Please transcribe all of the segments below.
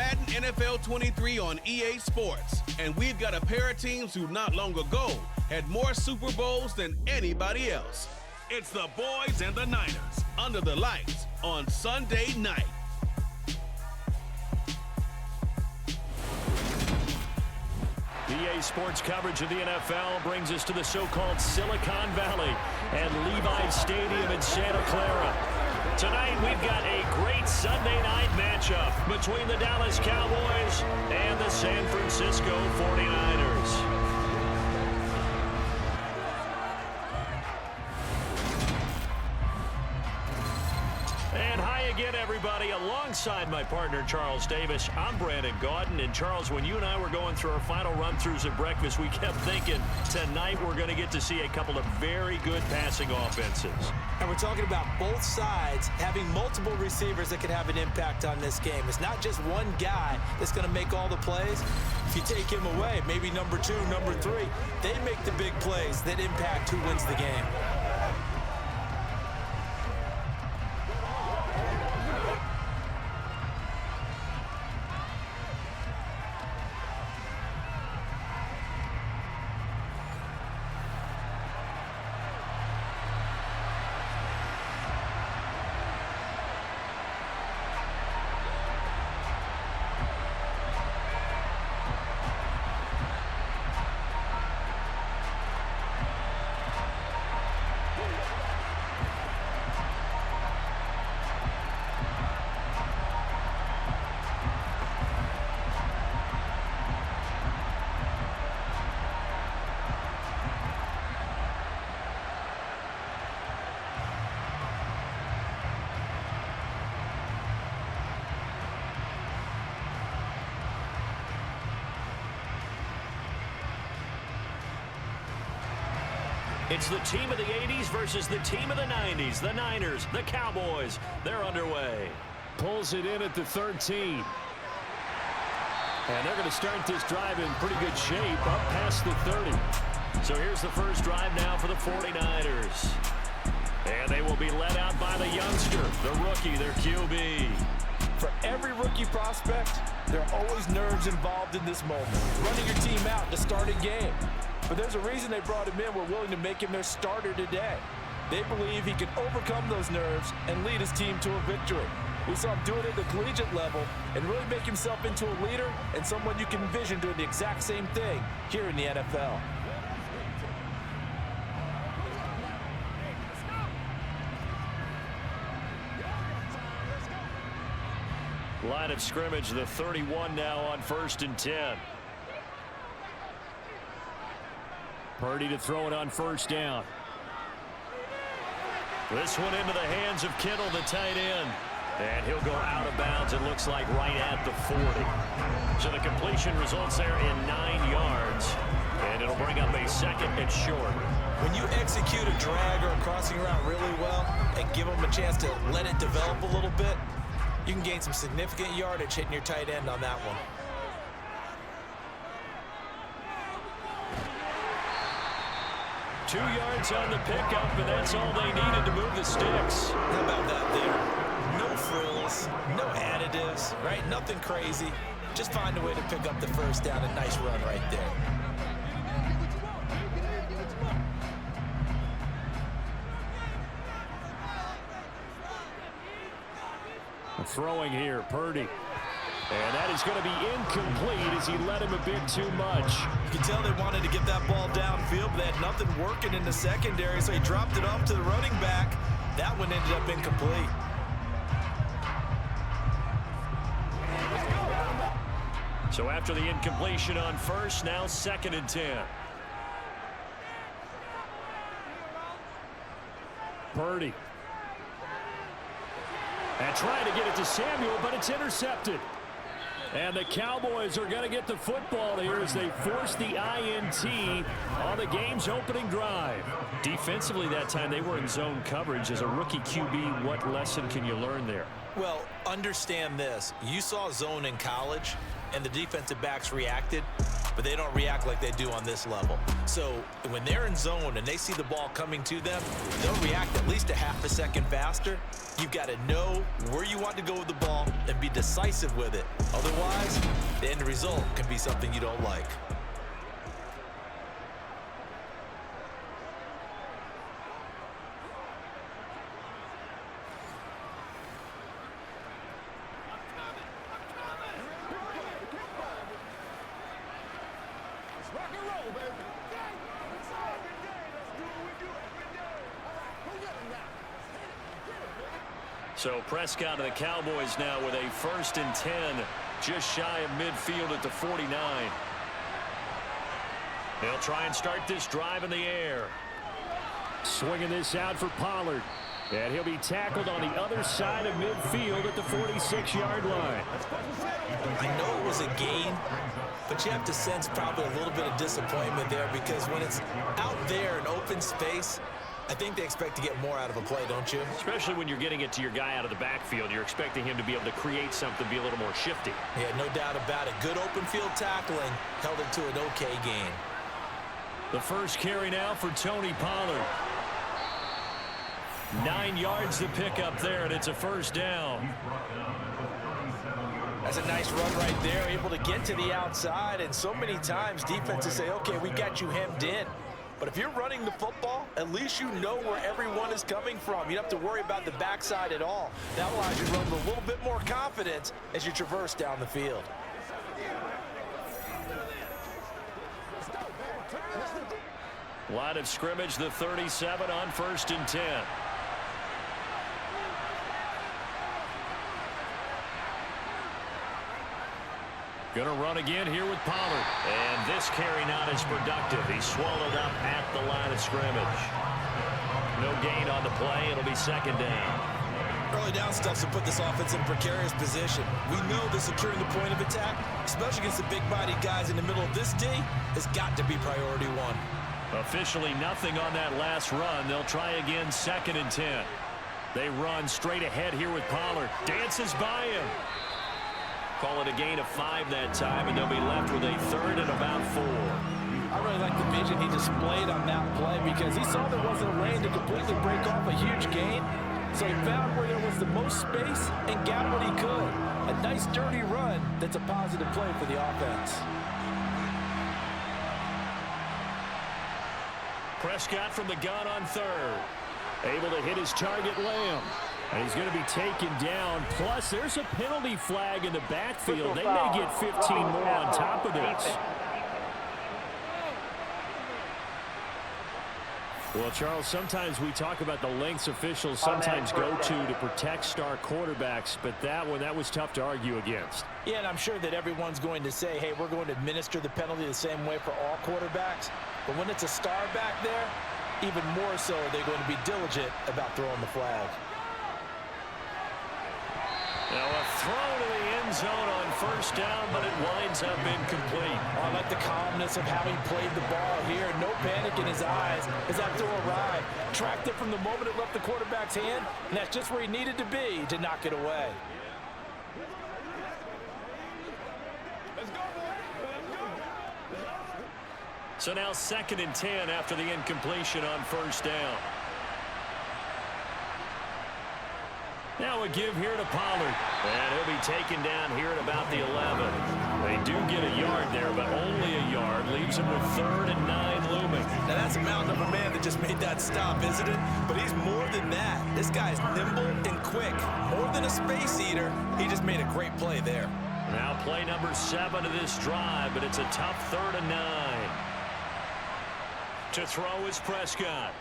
Madden NFL 23 on EA Sports, and we've got a pair of teams who not long ago had more Super Bowls than anybody else. It's the Boys and the Niners under the lights on Sunday night. EA Sports coverage of the NFL brings us to the so-called Silicon Valley and Levi's Stadium in Santa Clara. Tonight, we've got a great Sunday night matchup between the Dallas Cowboys and the San Francisco 49ers. And hi again, everybody. Alongside my partner, Charles Davis, I'm Brandon Gaudin. And Charles, when you and I were going through our final run-throughs at breakfast, we kept thinking tonight we're going to get to see a couple of very good passing offenses. And we're talking about both sides having multiple receivers that can have an impact on this game. It's not just one guy that's going to make all the plays. If you take him away, maybe number 2, number 3, they make the big plays that impact who wins the game. It's the team of the 80s versus the team of the 90s. The Niners, the Cowboys, they're underway. Pulls it in at the 13. And they're going to start this drive in pretty good shape up past the 30. So here's the first drive now for the 49ers. And they will be led out by the youngster, the rookie, their QB. For every rookie prospect, there are always nerves involved in this moment. Running your team out to start a game. But there's a reason they brought him in. We're willing to make him their starter today. They believe he can overcome those nerves and lead his team to a victory. We saw him do it at the collegiate level and really make himself into a leader and someone you can envision doing the exact same thing here in the NFL. Line of scrimmage, the 31 now on 1st and 10. Purdy to throw it on 1st down. This one into the hands of Kittle, the tight end. And he'll go out of bounds, it looks like, right at the 40. So the completion results there in 9 yards. And it'll bring up a second and short. When you execute a drag or a crossing route really well and give them a chance to let it develop a little bit, you can gain some significant yardage hitting your tight end on that one. Two yards on the pickup, and that's all they needed to move the sticks. How about that there? No frills, no additives, right? Nothing crazy. Just find a way to pick up the first down. A nice run right there. Throwing here, Purdy. And that is going to be incomplete as he led him a bit too much. You can tell they wanted to get that ball downfield, but they had nothing working in the secondary, so he dropped it off to the running back. That one ended up incomplete. So after the incompletion on 1st, now 2nd and 10. Purdy. And trying to get it to Samuel, but it's intercepted. And the Cowboys are going to get the football here as they force the INT on the game's opening drive. Defensively that time, they were in zone coverage. As a rookie QB, what lesson can you learn there? Well, understand this. You saw zone in college, and the defensive backs reacted. but they don't react like they do on this level. So when they're in zone and they see the ball coming to them, they'll react at least a half a second faster. You've got to know where you want to go with the ball and be decisive with it. Otherwise, the end result can be something you don't like. So Prescott and the Cowboys now with a 1st and 10, just shy of midfield at the 49. They'll try and start this drive in the air. Swinging this out for Pollard. And he'll be tackled on the other side of midfield at the 46-yard line. I know it was a gain, but you have to sense probably a little bit of disappointment there, because when it's out there in open space, I think they expect to get more out of a play, don't you? Especially when you're getting it to your guy out of the backfield. You're expecting him to be able to create something, be a little more shifty. Yeah, no doubt about it. Good open field tackling held it to an okay gain. The first carry now for Tony Pollard. 9 yards to pick up there, and it's a 1st down. That's a nice run right there, able to get to the outside, and so many times defenses say, okay, we got you hemmed in. But if you're running the football, at least you know where everyone is coming from. You don't have to worry about the backside at all. That allows you to run with a little bit more confidence as you traverse down the field. Line of scrimmage, the 37 on 1st and 10. Going to run again here with Pollard. And this carry not as productive. He's swallowed up at the line of scrimmage. No gain on the play. It'll be 2nd down. Early down stuffs to put this offense in a precarious position. We know that securing the point of attack, especially against the big-bodied guys in the middle of this D, has got to be priority one. Officially nothing on that last run. They'll try again 2nd and 10. They run straight ahead here with Pollard. Dances by him. Call it a gain of 5 that time, and they'll be left with a 3rd and about 4. I really like the vision he displayed on that play, because he saw there wasn't a lane to completely break off a huge gain. So he found where there was the most space and got what he could. A nice dirty run that's a positive play for the offense. Prescott from the gun on 3rd. Able to hit his target, Lamb. And he's going to be taken down. Plus, there's a penalty flag in the backfield. They may get 15 more on top of this. Well, Charles, sometimes we talk about the lengths officials sometimes go to protect star quarterbacks, but that was tough to argue against. Yeah, and I'm sure that everyone's going to say, hey, we're going to administer the penalty the same way for all quarterbacks. But when it's a star back there, even more so, they're going to be diligent about throwing the flag. Now a throw to the end zone on 1st down, but it winds up incomplete. I like the calmness of how he played the ball here. No panic in his eyes as that throw arrived. Tracked it from the moment it left the quarterback's hand, and that's just where he needed to be to knock it away. So now 2nd and 10 after the incompletion on 1st down. Now a give here to Pollard. And he'll be taken down here at about the 11. They do get a yard there, but only a yard. Leaves him with 3rd and 9 looming. Now that's a mountain of a man that just made that stop, isn't it? But he's more than that. This guy's nimble and quick. More than a space eater. He just made a great play there. Now play number 7 of this drive, but it's a tough 3rd and 9. To throw is Prescott.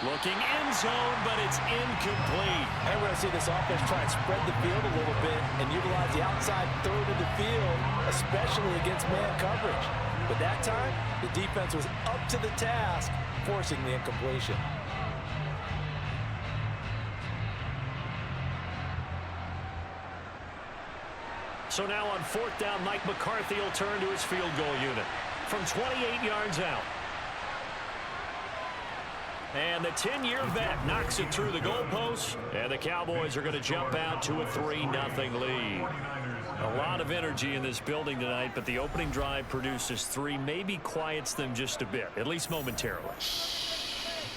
Looking end zone, but it's incomplete. And we're going to see this offense try and spread the field a little bit and utilize the outside 3rd of the field, especially against man coverage. But that time, the defense was up to the task, forcing the incompletion. So now on 4th down, Mike McCarthy will turn to his field goal unit from 28 yards out. And the 10-year vet knocks it through the goalpost, and the Cowboys are going to jump out to a 3-0 lead. A lot of energy in this building tonight, but the opening drive produces 3, maybe quiets them just a bit, at least momentarily.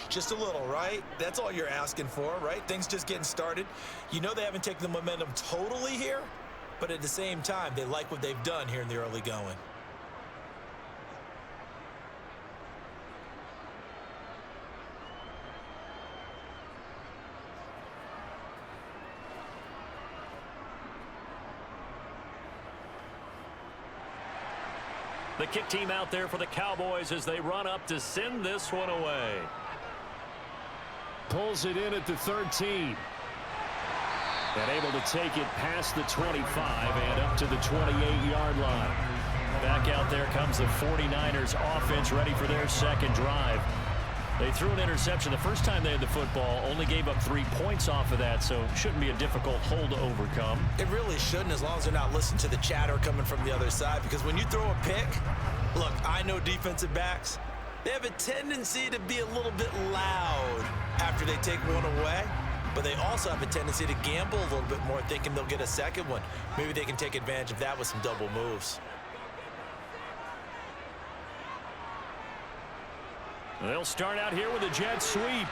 Just a little, right? That's all you're asking for, right? Things just getting started. You know they haven't taken the momentum totally here, but at the same time, they like what they've done here in the early going. The kick team out there for the Cowboys as they run up to send this one away. Pulls it in at the 13. And able to take it past the 25 and up to the 28-yard line. Back out there comes the 49ers offense ready for their second drive. They threw an interception the first time they had the football, only gave up 3 points off of that, so shouldn't be a difficult hole to overcome. It really shouldn't, as long as they're not listening to the chatter coming from the other side, because when you throw a pick, look, I know defensive backs, they have a tendency to be a little bit loud after they take one away, but they also have a tendency to gamble a little bit more, thinking they'll get a second one. Maybe they can take advantage of that with some double moves. They'll start out here with a jet sweep.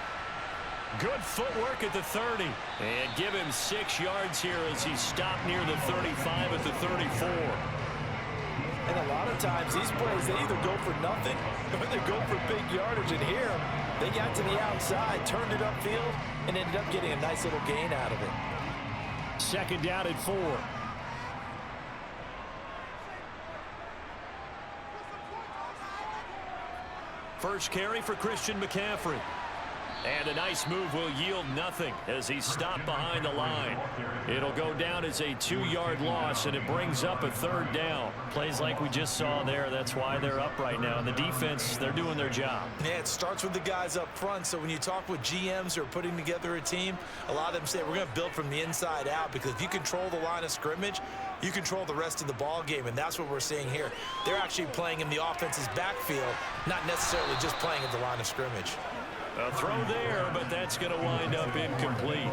Good footwork at the 30. And give him 6 yards here as he stopped near the 35 at the 34. And a lot of times, these plays, they either go for nothing or they go for big yardage. And here, they got to the outside, turned it upfield, and ended up getting a nice little gain out of it. Second down at 4. First carry for Christian McCaffrey. And a nice move will yield nothing as he's stopped behind the line. It'll go down as a 2-yard loss, and it brings up a 3rd down. Plays like we just saw there. That's why they're up right now. And the defense, they're doing their job. Yeah, it starts with the guys up front. So when you talk with GMs who are putting together a team, a lot of them say we're going to build from the inside out, because if you control the line of scrimmage, you control the rest of the ball game, and that's what we're seeing here. They're actually playing in the offense's backfield, not necessarily just playing at the line of scrimmage. A throw there, but that's going to wind up incomplete.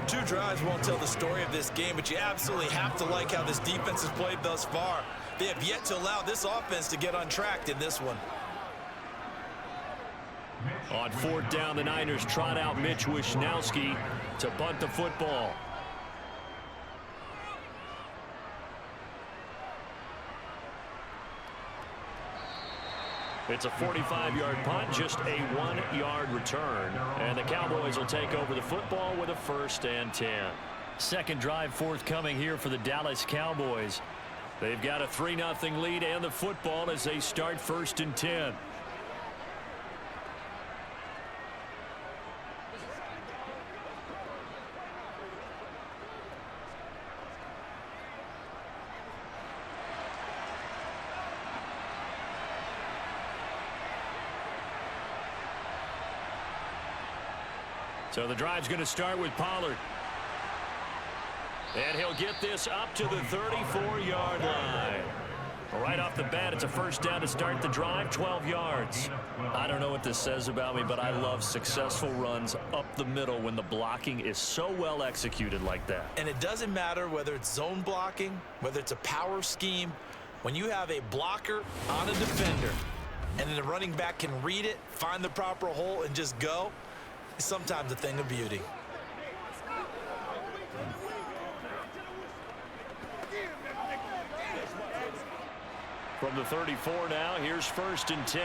2 drives won't tell the story of this game, but you absolutely have to like how this defense has played thus far. They have yet to allow this offense to get untracked in this one. On 4th down, the Niners trot out Mitch Wishnowski to bunt the football. It's a 45-yard punt, just a 1-yard return. And the Cowboys will take over the football with a 1st and 10. Second drive forthcoming here for the Dallas Cowboys. They've got a 3-0 lead and the football as they start 1st and 10. So the drive's going to start with Pollard. And he'll get this up to the 34-yard line. Right off the bat, it's a 1st down to start the drive, 12 yards. I don't know what this says about me, but I love successful runs up the middle when the blocking is so well executed like that. And it doesn't matter whether it's zone blocking, whether it's a power scheme. When you have a blocker on a defender, and then the running back can read it, find the proper hole, and just go, it's sometimes a thing of beauty. From the 34 now, here's 1st and 10.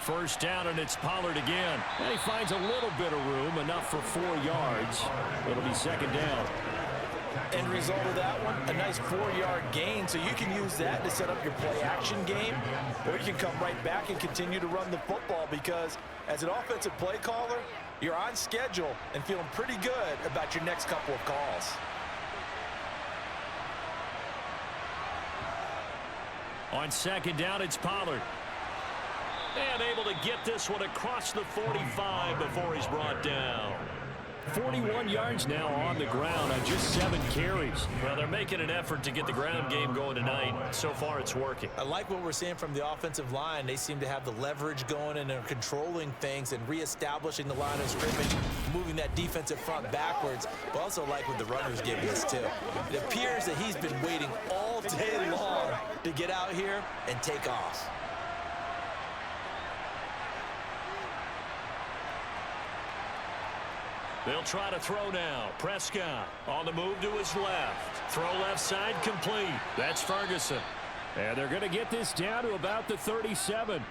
1st down, and it's Pollard again. And he finds a little bit of room, enough for 4 yards. It'll be 2nd down. End result of that one, a nice 4-yard gain, so you can use that to set up your play-action game, or you can come right back and continue to run the football, because as an offensive play caller, you're on schedule and feeling pretty good about your next couple of calls. On 2nd down, it's Pollard. And able to get this one across the 45 before he's brought down. 41 yards now on the ground on just 7 carries. Well, they're making an effort to get the ground game going tonight. So far, it's working. I like what we're seeing from the offensive line. They seem to have the leverage going and are controlling things and reestablishing the line of scrimmage, moving that defensive front backwards, but also like what the runner's giving us too. It appears that he's been waiting all day long to get out here and take off. They'll try to throw now. Prescott on the move to his left. Throw left side complete. That's Ferguson. And they're going to get this down to about the 37.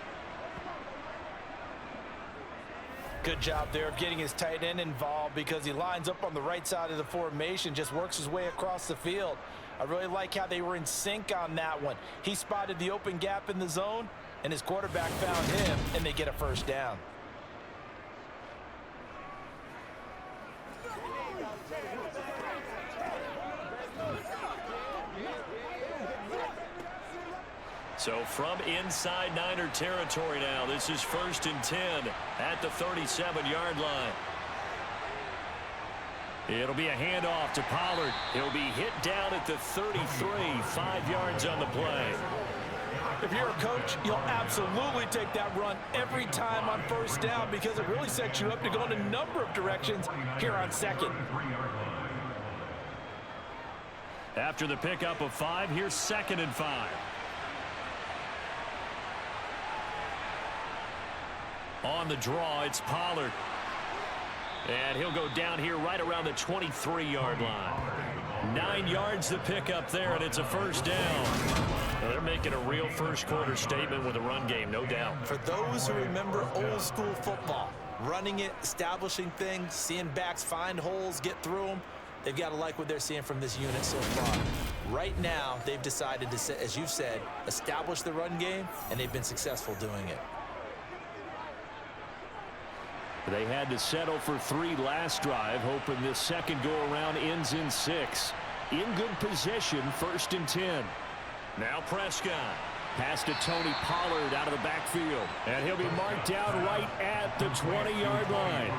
Good job there of getting his tight end involved because he lines up on the right side of the formation, just works his way across the field. I really like how they were in sync on that one. He spotted the open gap in the zone, and his quarterback found him, and they get a first down. So from inside Niner territory now, this is 1st and 10 at the 37-yard line. It'll be a handoff to Pollard. He'll be hit down at the 33, 5 yards on the play. If you're a coach, you'll absolutely take that run every time on first down because it really sets you up to go in a number of directions here on second. After the pickup of 5, here's 2nd and 5. On the draw, it's Pollard. And he'll go down here right around the 23-yard line. 9 yards to pick up there, and it's a first down. Well, they're making a real first-quarter statement with a run game, no doubt. For those who remember old-school football, running it, establishing things, seeing backs find holes, get through them, they've got to like what they're seeing from this unit so far. Right now, they've decided to, as you've said, establish the run game, and they've been successful doing it. They had to settle for 3 last drive, hoping this second go-around ends in 6. In good position, 1st and 10. Now Prescott. Pass to Tony Pollard out of the backfield. And he'll be marked down right at the 20-yard line.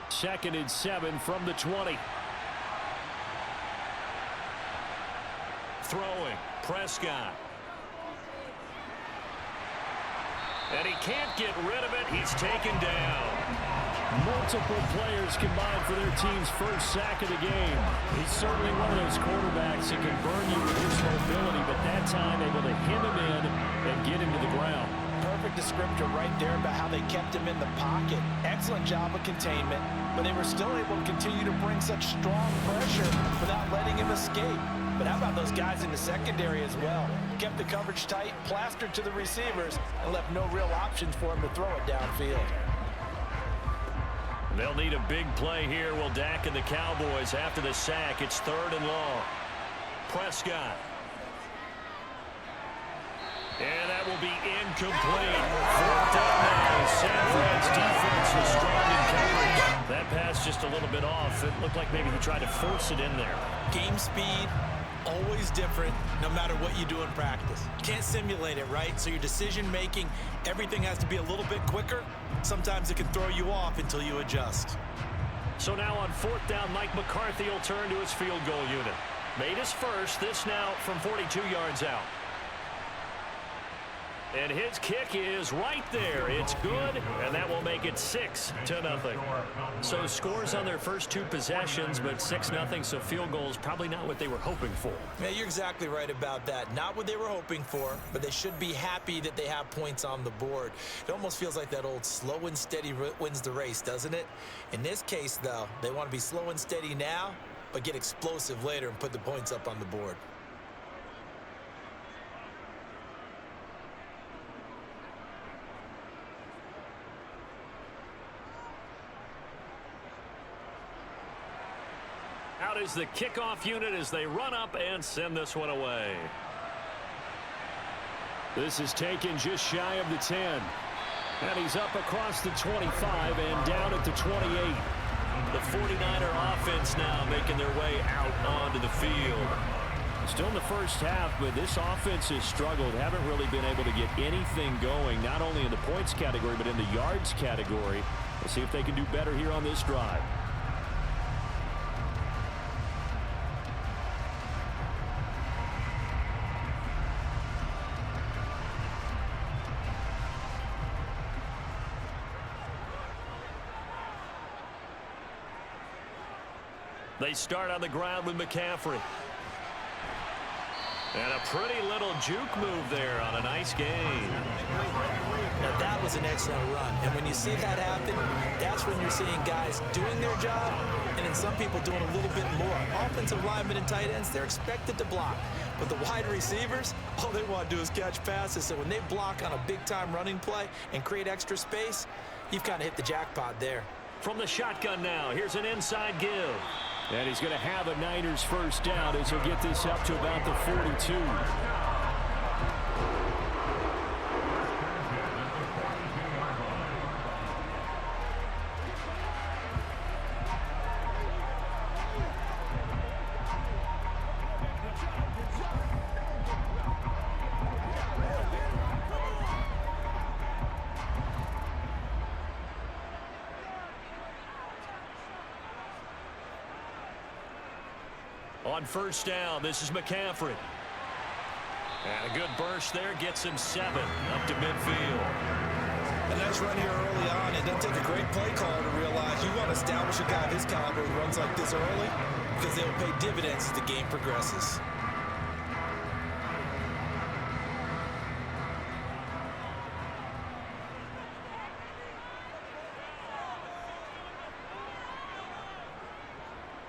Second and 7 from the 20. Throwing, Prescott. And he can't get rid of it. He's taken down. Multiple players combined for their team's first sack of the game. He's certainly one of those quarterbacks that can burn you with his mobility, but that time able to hit him in and get him to the ground. Perfect descriptor right there about how they kept him in the pocket. Excellent job of containment, but they were still able to continue to bring such strong pressure without letting him escape. But how about those guys in the secondary as well? Kept the coverage tight, plastered to the receivers, and left no real options for him to throw it downfield. They'll need a big play here. Will Dak and the Cowboys after the sack. It's 3rd and long. Prescott. And that will be incomplete. 4th down now. San Fran's defense was strong in coverage. That pass just a little bit off. It looked like maybe he tried to force it in there. Game speed, always different no matter what you do in practice. You can't simulate it, right? So your decision making, everything has to be a little bit quicker. Sometimes it can throw you off until you adjust. So now on 4th down, Mike McCarthy will turn to his field goal unit. Made his first, this now from 42 yards out. And his kick is right there. It's good, and that will make it 6-0. So scores on their first 2 possessions, but 6-0, so field goals probably not what they were hoping for. Yeah, you're exactly right about that. Not what they were hoping for, but they should be happy that they have points on the board. It almost feels like that old slow and steady wins the race, doesn't it? In this case, though, they want to be slow and steady now, but get explosive later and put the points up on the board. Out is the kickoff unit as they run up and send this one away. This is taken just shy of the 10. And he's up across the 25 and down at the 28. The 49er offense now making their way out onto the field. Still in the first half, but this offense has struggled. Haven't really been able to get anything going, not only in the points category, but in the yards category. We'll see if they can do better here on this drive. They start on the ground with McCaffrey. And a pretty little juke move there on a nice gain. Now that was an excellent run. And when you see that happen, that's when you're seeing guys doing their job and then some people doing a little bit more. Offensive linemen and tight ends, they're expected to block. But the wide receivers, all they want to do is catch passes. So when they block on a big-time running play and create extra space, you've kind of hit the jackpot there. From the shotgun now, here's an inside give. And he's going to have a Niners first down as he'll get this up to about the 42. On first down, this is McCaffrey. And a good burst there gets him 7 up to midfield. A nice run here early on. It doesn't take a great play caller to realize you want to establish a guy of his caliber who runs like this early because they'll pay dividends as the game progresses.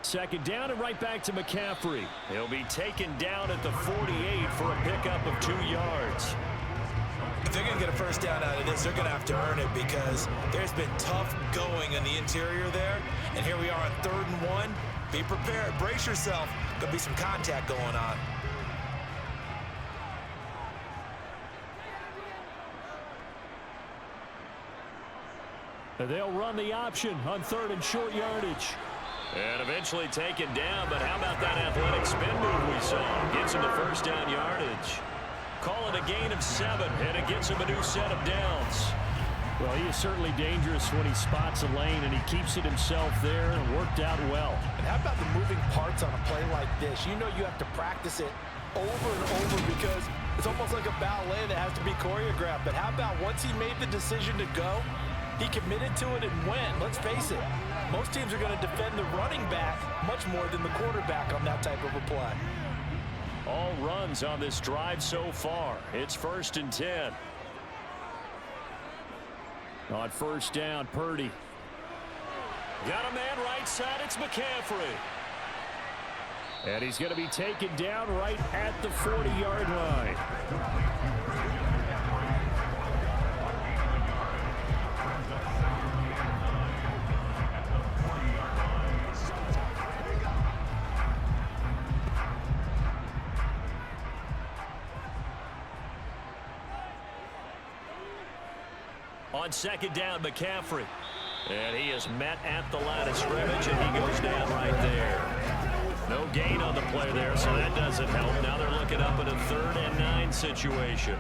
Second down and right back to McCaffrey. He'll be taken down at the 48 for a pickup of 2 yards. If they're going to get a first down out of this, they're going to have to earn it because there's been tough going in the interior there. And here we are on 3rd and 1. Be prepared. Brace yourself. There'll be some contact going on. They'll run the option on 3rd and short yardage. And eventually taken down, but how about that athletic spin move we saw? Gets him the first down yardage. Call it a gain of 7, and it gets him a new set of downs. Well, he is certainly dangerous when he spots a lane, and he keeps it himself there and worked out well. And how about the moving parts on a play like this? You know you have to practice it over and over because it's almost like a ballet that has to be choreographed. But how about once he made the decision to go, he committed to it and went. Let's face it, most teams are going to defend the running back much more than the quarterback on that type of a play. All runs on this drive so far. It's 1st and 10. On first down, Purdy. Got a man right side, it's McCaffrey. And he's going to be taken down right at the 40-yard line. On second down, McCaffrey. And he is met at the line of scrimmage, and he goes down right there. No gain on the play there, so that doesn't help. Now they're looking up at a 3rd and 9 situation.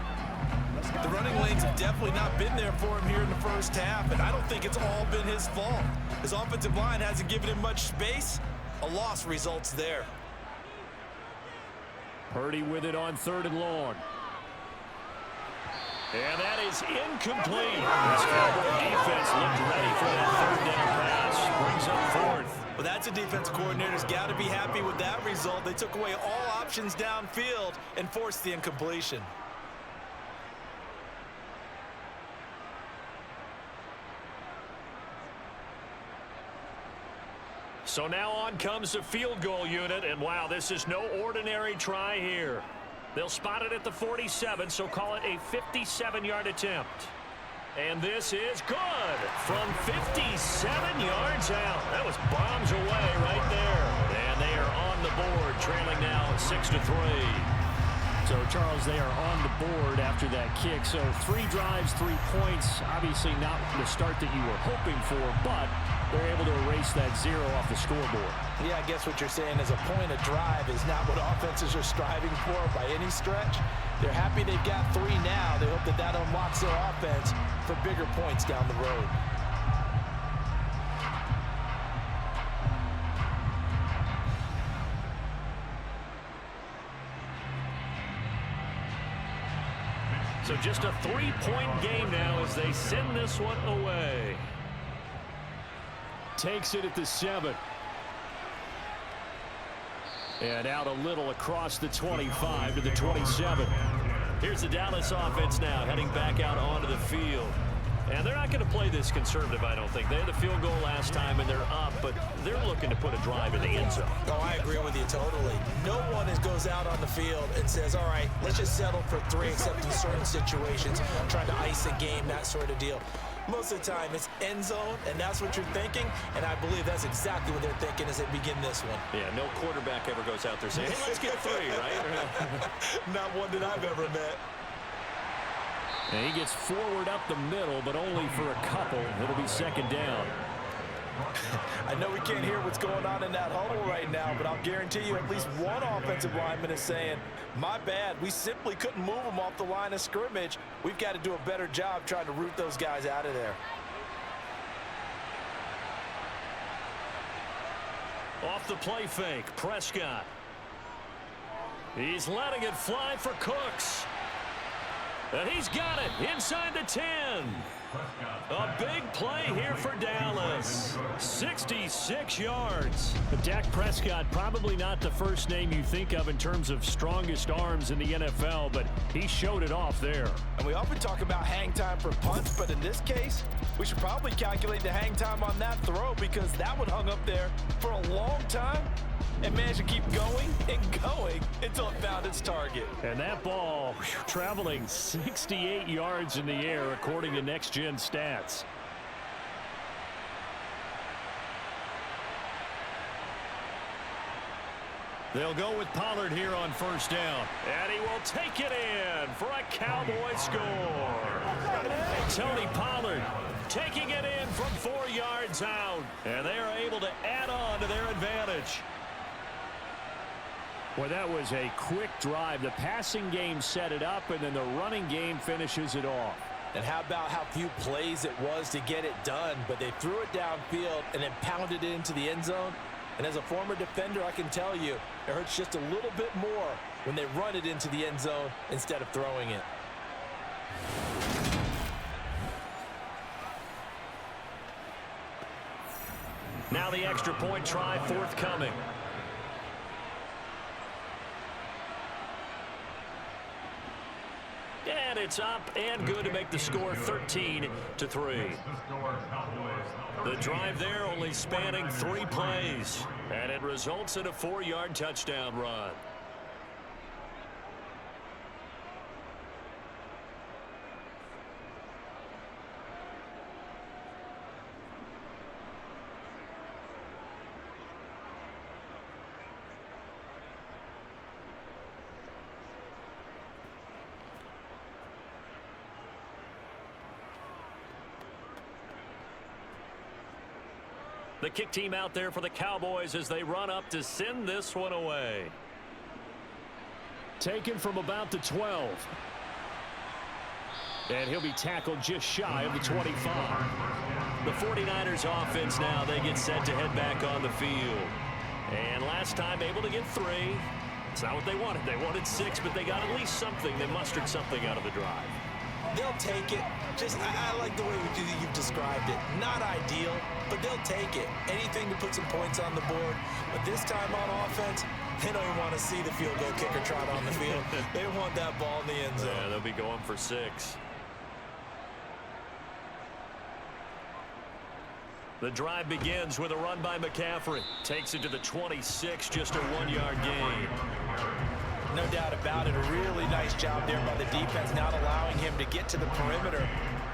The running lanes have definitely not been there for him here in the first half, and I don't think it's all been his fault. His offensive line hasn't given him much space. A loss results there. Purdy with it on 3rd and long. And that is incomplete. This Cowboy defense looked ready for that 3rd down pass. Brings up 4th. Well, that's a defensive coordinator's got to be happy with that result. They took away all options downfield and forced the incompletion. So now on comes the field goal unit, and wow, this is no ordinary try here. They'll spot it at the 47, so call it a 57-yard attempt. And this is good from 57 yards out. That was bombs away right there. And they are on the board, trailing now 6-3. So, Charles, they are on the board after that kick. So 3 drives, 3 points. Obviously not the start that you were hoping for, but they're able to erase that 0 off the scoreboard. Yeah, I guess what you're saying is a point of drive is not what offenses are striving for by any stretch. They're happy they've got 3 now. They hope that that unlocks their offense for bigger points down the road. So just a 3-point game now as they send this one away. Takes it at the 7. And out a little across the 25 to the 27. Here's the Dallas offense now heading back out onto the field. And they're not going to play this conservative, I don't think. They had the field goal last time, and they're up, but they're looking to put a drive in the end zone. Oh, I agree with you totally. No one goes out on the field and says, all right, let's just settle for 3, except in certain situations, trying to ice a game, that sort of deal. Most of the time, it's end zone, and that's what you're thinking, and I believe that's exactly what they're thinking as they begin this one. Yeah, no quarterback ever goes out there saying, hey, let's get 3, right? Not one that I've ever met. And he gets forward up the middle, but only for a couple. It'll be 2nd down. I know we can't hear what's going on in that huddle right now, but I'll guarantee you at least one offensive lineman is saying, my bad, we simply couldn't move them off the line of scrimmage. We've got to do a better job trying to root those guys out of there. Off the play fake, Prescott. He's letting it fly for Cooks. And he's got it inside the 10. A big play here for Dallas. 66 yards. But Dak Prescott, probably not the first name you think of in terms of strongest arms in the NFL, but he showed it off there. And we often talk about hang time for punts, but in this case, we should probably calculate the hang time on that throw because that one hung up there for a long time and managed to keep going and going until it found its target. And that ball traveling 68 yards in the air according to Next Gen Stats. They'll go with Pollard here on 1st down. And he will take it in for a Cowboy score. Tony Pollard taking it in from 4 yards out. And they are able to add on to their advantage. Well, that was a quick drive. The passing game set it up, and then the running game finishes it off. And how about how few plays it was to get it done, but they threw it downfield and then pounded it into the end zone. And as a former defender, I can tell you, it hurts just a little bit more when they run it into the end zone instead of throwing it. Now the extra point try forthcoming. And it's up and good to make the score 13-3. The drive there only spanning 3 plays. And it results in a 4-yard touchdown run. The kick team out there for the Cowboys as they run up to send this one away. Taken from about the 12. And he'll be tackled just shy of the 25. The 49ers offense now, they get set to head back on the field. And last time able to get 3. It's not what they wanted. They wanted 6, but they got at least something. They mustered something out of the drive. They'll take it. I like the way you've described it. Not ideal, but they'll take it. Anything to put some points on the board. But this time on offense, they don't even want to see the field goal kicker trot on the field. They want that ball in the end zone. Yeah, they'll be going for 6. The drive begins with a run by McCaffrey. Takes it to the 26, just a 1-yard gain. No doubt about it. A really nice job there by the defense, not allowing him to get to the perimeter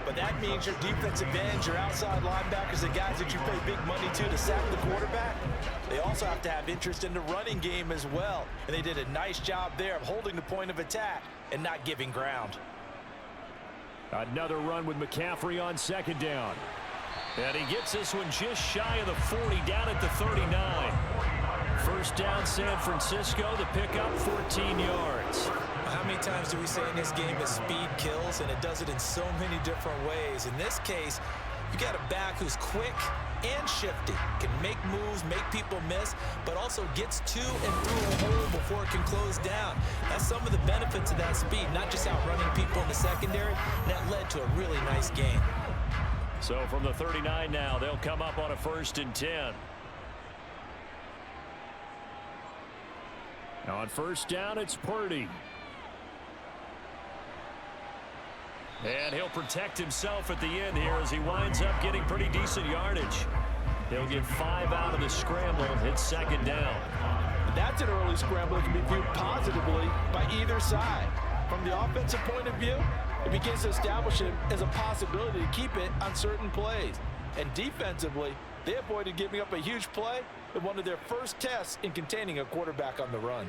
But that means your defensive ends, your outside linebackers, the guys that you pay big money to sack the quarterback, they also have to have interest in the running game as well. And they did a nice job there of holding the point of attack and not giving ground. Another run with McCaffrey on second down. And he gets this one just shy of the 40, down at the 39. First down, San Francisco, the pickup, 14 yards. How many times do we say in this game that speed kills, and it does it in so many different ways? In this case, you got a back who's quick and shifty, can make moves, make people miss, but also gets to and through a hole before it can close down. That's some of the benefits of that speed, not just outrunning people in the secondary. That led to a really nice game. So from the 39 now, they'll come up on a 1st and 10. Now on first down, it's Purdy. And he'll protect himself at the end here as he winds up getting pretty decent yardage. He'll get 5 out of the scramble. It's second down. That's an early scramble that can be viewed positively by either side. From the offensive point of view, it begins to establish him as a possibility to keep it on certain plays. And defensively, they avoided giving up a huge play in one of their first tests in containing a quarterback on the run.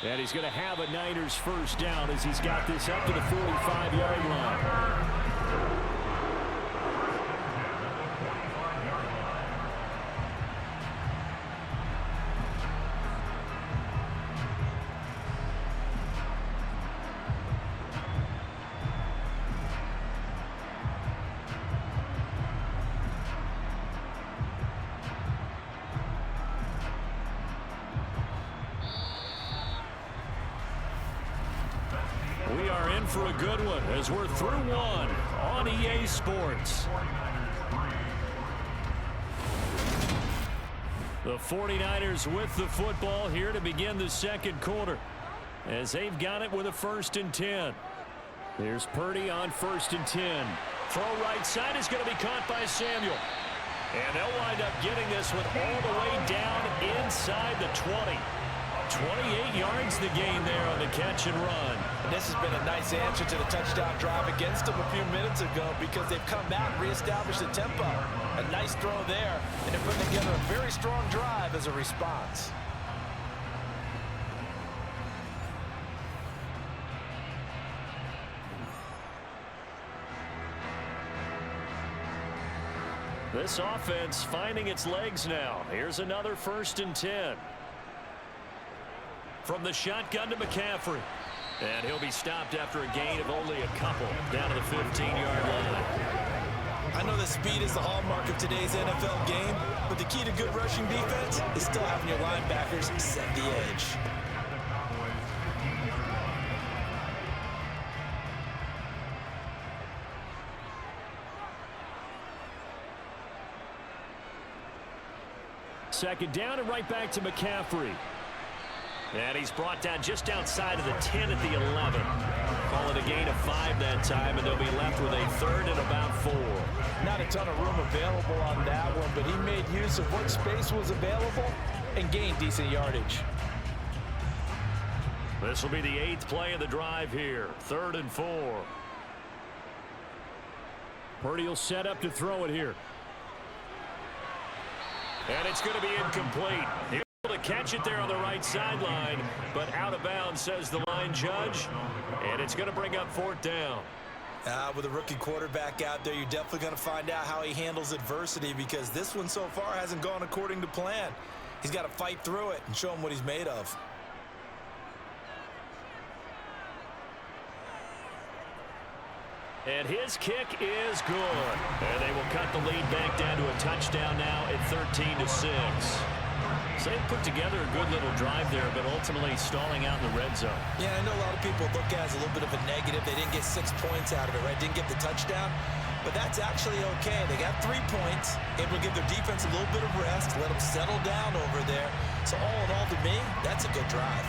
And he's going to have a Niners first down as he's got this up to the 45-yard line. We are in for a good one as we're through one on EA Sports. The 49ers with the football here to begin the second quarter as they've got it with a 1st and 10. There's Purdy on 1st and 10. Throw right side is going to be caught by Samuel. And they'll wind up getting this one all the way down inside the 20. 28 yards the gain there on the catch and run. And this has been a nice answer to the touchdown drive against them a few minutes ago because they've come out and reestablished the tempo. A nice throw there, and they're putting together a very strong drive as a response. This offense finding its legs now. Here's another 1st and 10. From the shotgun to McCaffrey. And he'll be stopped after a gain of only a couple down to the 15-yard line. I know that speed is the hallmark of today's NFL game, but the key to good rushing defense is still having your linebackers set the edge. Second down and right back to McCaffrey. And he's brought down just outside of the 10 at the 11. Call it a gain of 5 that time, and they'll be left with a 3rd and about 4. Not a ton of room available on that one, but he made use of what space was available and gained decent yardage. This will be the 8th play of the drive here. 3rd and 4. Purdy will set up to throw it here. And it's going to be incomplete. He'll be able to catch it there on the right sideline, but out of bounds, says the line judge. And it's going to bring up 4th down. With a rookie quarterback out there, you're definitely going to find out how he handles adversity because this one so far hasn't gone according to plan. He's got to fight through it and show him what he's made of. And his kick is good. And they will cut the lead back down to a touchdown now at 13-6. So they put together a good little drive there, but ultimately stalling out in the red zone. Yeah, I know a lot of people look at it as a little bit of a negative. They didn't get 6 points out of it, right? Didn't get the touchdown. But that's actually okay. They got 3 points, able to give their defense a little bit of rest, let them settle down over there. So all in all, to me, that's a good drive.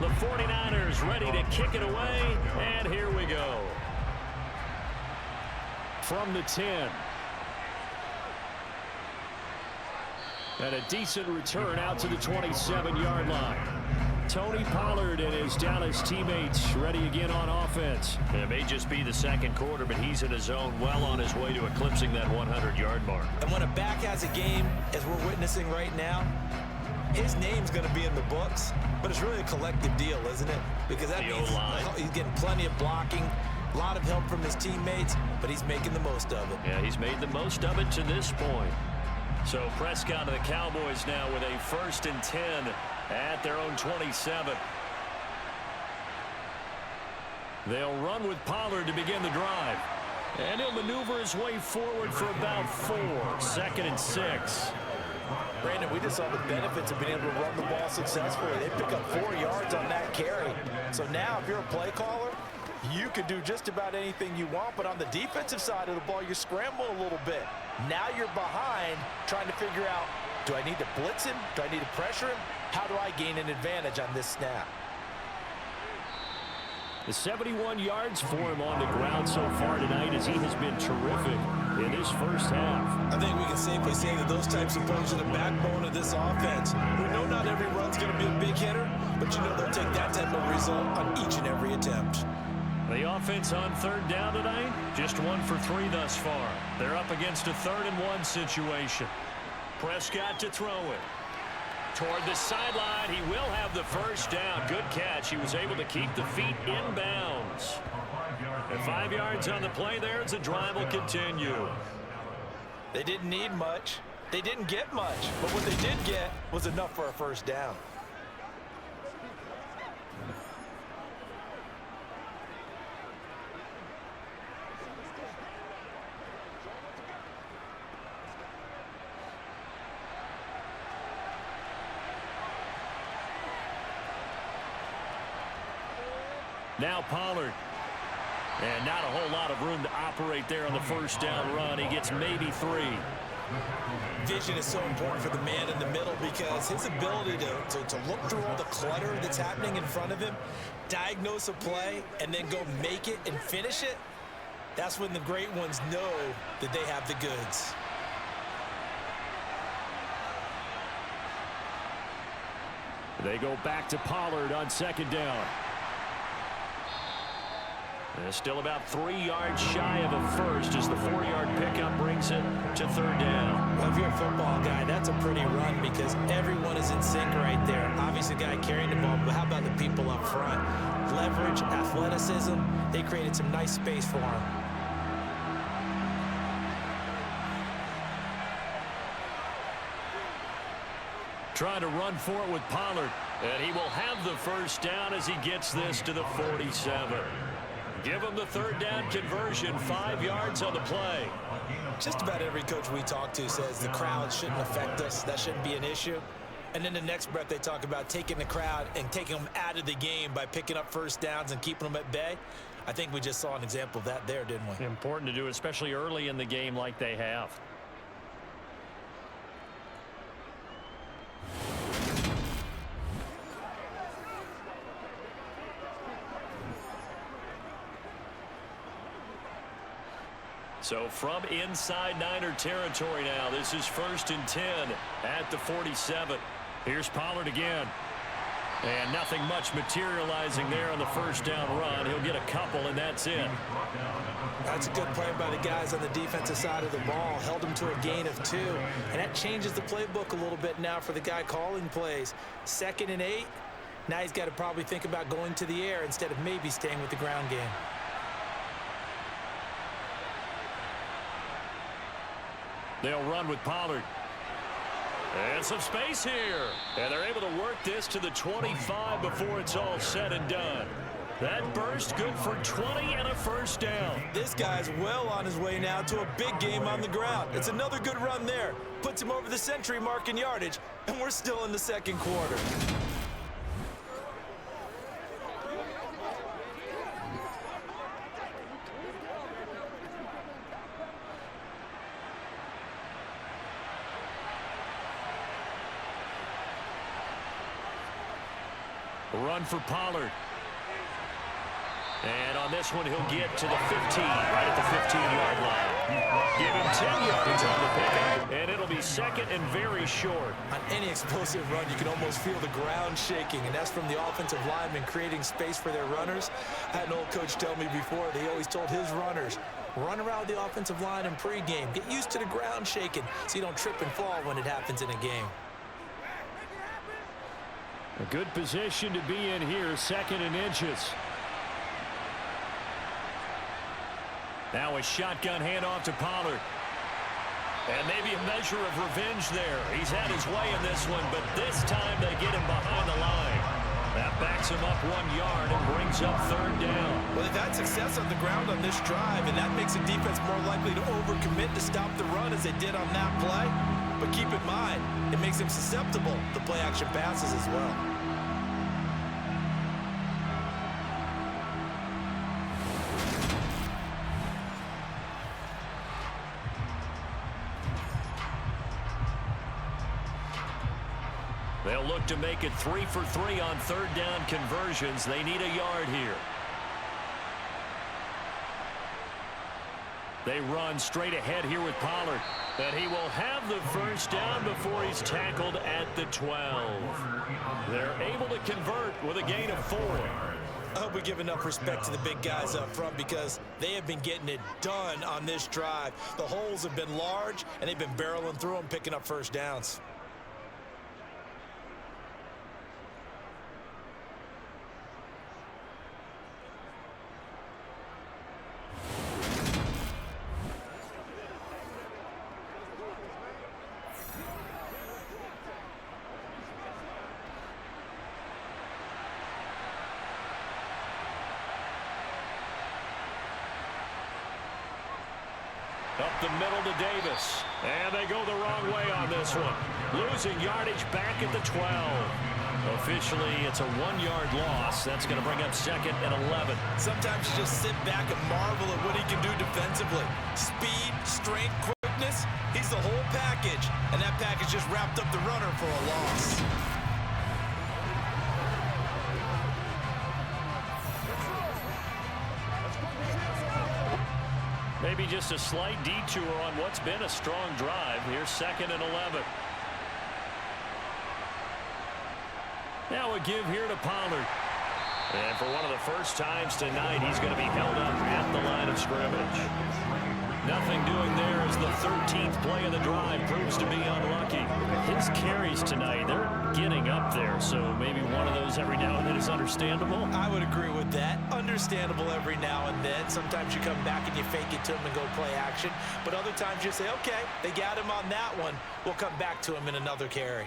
The 49ers ready to kick it away, and here we go. from the 10. And a decent return out to the 27-yard line. Tony Pollard and his Dallas teammates ready again on offense. It may just be the second quarter, but he's in his zone, well on his way to eclipsing that 100-yard mark. And when a back has a game, as we're witnessing right now, his name's going to be in the books, but it's really a collective deal, isn't it? Because that means he's getting plenty of blocking, a lot of help from his teammates, but he's making the most of it. Yeah, he's made the most of it to this point. So Prescott and the Cowboys now with a 1st and 10 at their own 27. They'll run with Pollard to begin the drive. And he'll maneuver his way forward for about 4. 2nd and 6. Brandon, we just saw the benefits of being able to run the ball successfully. They pick up 4 yards on that carry. So now if you're a play caller, you can do just about anything you want, but on the defensive side of the ball, you're scrambling a little bit. Now you're behind trying to figure out, do I need to blitz him? Do I need to pressure him? How do I gain an advantage on this snap? The 71 yards for him on the ground so far tonight as he has been terrific in this first half. I think we can safely say that those types of players are the backbone of this offense. We know not every run's going to be a big hitter, but you know they'll take that type of result on each and every attempt. The offense on 3rd down tonight, just 1 for 3 thus far. They're up against a 3rd and 1 situation. Prescott to throw it. Toward the sideline, he will have the 1st down. Good catch. He was able to keep the feet in bounds. And 5 yards on the play there as the drive will continue. They didn't need much. They didn't get much. But what they did get was enough for a 1st down. Now Pollard. And not a whole lot of room to operate there on the 1st down run. He gets maybe 3. Vision is so important for the man in the middle because his ability to look through all the clutter that's happening in front of him, diagnose a play, and then go make it and finish it, that's when the great ones know that they have the goods. They go back to Pollard on 2nd down. And still about 3 yards shy of a first as the 4-yard pickup brings it to 3rd down. Well, if you're a football guy, that's a pretty run because everyone is in sync right there. Obviously, the guy carrying the ball, but how about the people up front? Leverage, athleticism, they created some nice space for him. Trying to run for it with Pollard. And he will have the 1st down as he gets this to the 47. Give him the 3rd down conversion, 5 yards on the play. Just about every coach we talk to says the crowd shouldn't affect us. That shouldn't be an issue. And then the next breath they talk about taking the crowd and taking them out of the game by picking up 1st downs and keeping them at bay. I think we just saw an example of that there, didn't we? Important to do, especially early in the game like they have. So from inside Niner territory now, this is 1st and 10 at the 47. Here's Pollard again. And nothing much materializing there on the 1st down run. He'll get a couple, and that's it. That's a good play by the guys on the defensive side of the ball. Held him to a gain of 2. And that changes the playbook a little bit now for the guy calling plays. 2nd and 8. Now he's got to probably think about going to the air instead of maybe staying with the ground game. They'll run with Pollard. And some space here. And they're able to work this to the 25 before it's all said and done. That burst good for 20 and a 1st down. This guy's well on his way now to a big game on the ground. It's another good run there. Puts him over the century mark in yardage, and we're still in the 2nd quarter. Run for Pollard. And on this one, he'll get to the 15, right at the 15-yard line. Give him 10 yards on the pickup, and it'll be second and very short. On any explosive run, you can almost feel the ground shaking, and that's from the offensive linemen creating space for their runners. I had an old coach tell me before, he always told his runners, run around the offensive line in pregame. Get used to the ground shaking so you don't trip and fall when it happens in a game. A good position to be in here, second and inches. Now a shotgun handoff to Pollard. And maybe a measure of revenge there. He's had his way in this one, but this time they get him behind the line. That backs him up 1 yard and brings up third down. Well, they've had success on the ground on this drive, and that makes the defense more likely to overcommit to stop the run as they did on that play. But keep in mind, it makes them susceptible to play-action passes as well. They'll look to make it 3 for 3 on third down conversions. They need a yard here. They run straight ahead here with Pollard. And he will have the first down before he's tackled at the 12. They're able to convert with a gain of 4. I hope we give enough respect to the big guys up front because they have been getting it done on this drive. The holes have been large, and they've been barreling through them, picking up first downs. Up the middle to Davis. And they go the wrong way on this one. Losing yardage back at the 12. Officially, it's a 1-yard loss. That's going to bring up second and 11. Sometimes you just sit back and marvel at what he can do defensively. Speed, strength, quickness. He's the whole package. And that package just wrapped up the runner for a loss. Maybe just a slight detour on what's been a strong drive. Here's second and 11. Now a give here to Pollard. And for one of the first times tonight, he's going to be held up at the line of scrimmage. Nothing doing there as the 13th play of the drive proves to be unlucky. His carries tonight, they're getting up there, so maybe one of those every now and then is understandable. I would agree with that. Understandable every now and then. Sometimes you come back and you fake it to him and go play action. But other times you say, okay, they got him on that one. We'll come back to him in another carry.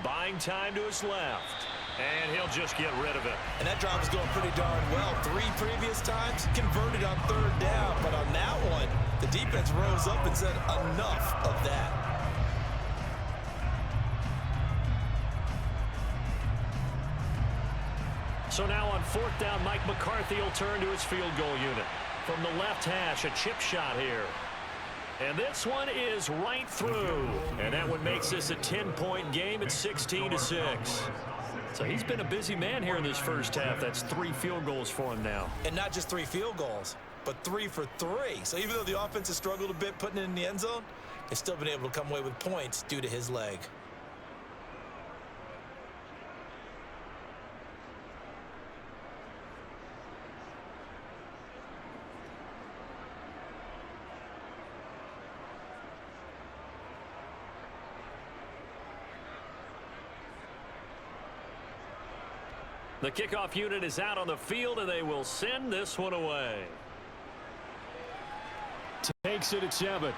Buying time to his left. And he'll just get rid of it. And that drive was going pretty darn well. 3 previous times, converted on third down. But on that one, the defense rose up and said, enough of that. So now on fourth down, Mike McCarthy will turn to his field goal unit. From the left hash, a chip shot here. And this one is right through. And that one makes this a 10-point game at 16-6. So he's been a busy man here in this first half. That's 3 field goals for him now. And not just 3 field goals, but 3 for 3. So even though the offense has struggled a bit putting it in the end zone, they've still been able to come away with points due to his leg. The kickoff unit is out on the field, and they will send this one away. Takes it at 7.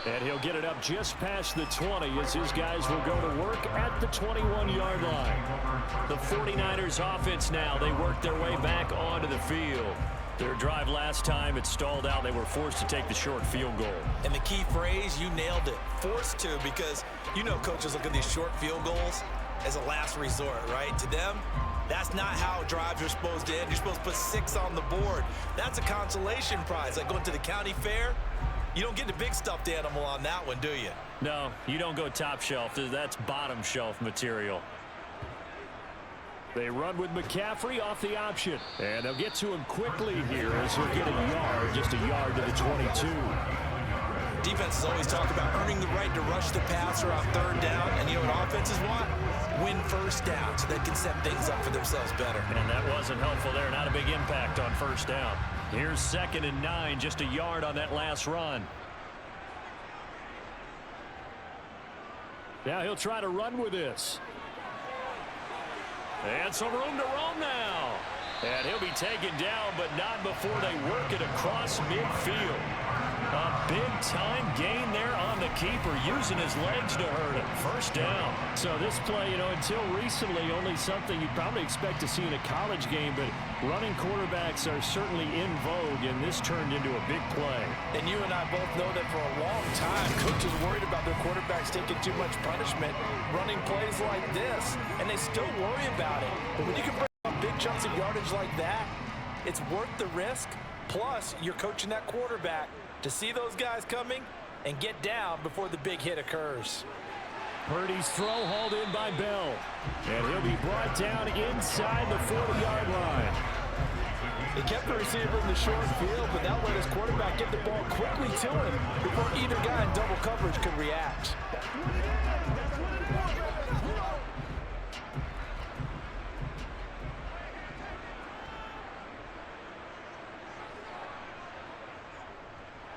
And he'll get it up just past the 20 as his guys will go to work at the 21-yard line. The 49ers offense now, they work their way back onto the field. Their drive last time, it stalled out. They were forced to take the short field goal. And the key phrase, you nailed it. Forced to, because you know coaches look at these short field goals as a last resort, right? To them, that's not how drives are supposed to end. You're supposed to put 6 on the board. That's a consolation prize. Like going to the county fair, you don't get the big stuffed animal on that one, do you? No, you don't go top shelf. That's bottom shelf material. They run with McCaffrey off the option. And they'll get to him quickly here as he'll get a yard, just a yard to the 22. Defenses always talk about earning the right to rush the passer on third down. And you know what offenses want? Win first down so they can set things up for themselves better. And that wasn't helpful there. Not a big impact on first down. Here's 2nd and 9, just a yard on that last run. Now he'll try to run with this. And some room to roam now. And he'll be taken down, but not before they work it across midfield. A big-time gain there on the keeper, using his legs to hurt him. First down. So this play, until recently, only something you'd probably expect to see in a college game, but running quarterbacks are certainly in vogue, and this turned into a big play. And you and I both know that for a long time, coaches worried about their quarterbacks taking too much punishment, running plays like this, and they still worry about it. But when you can bring up big chunks of yardage like that, it's worth the risk. Plus, you're coaching that quarterback to see those guys coming and get down before the big hit occurs. Purdy's throw hauled in by Bell. And he'll be brought down inside the 40-yard line. He kept the receiver in the short field, but that let his quarterback get the ball quickly to him before either guy in double coverage could react.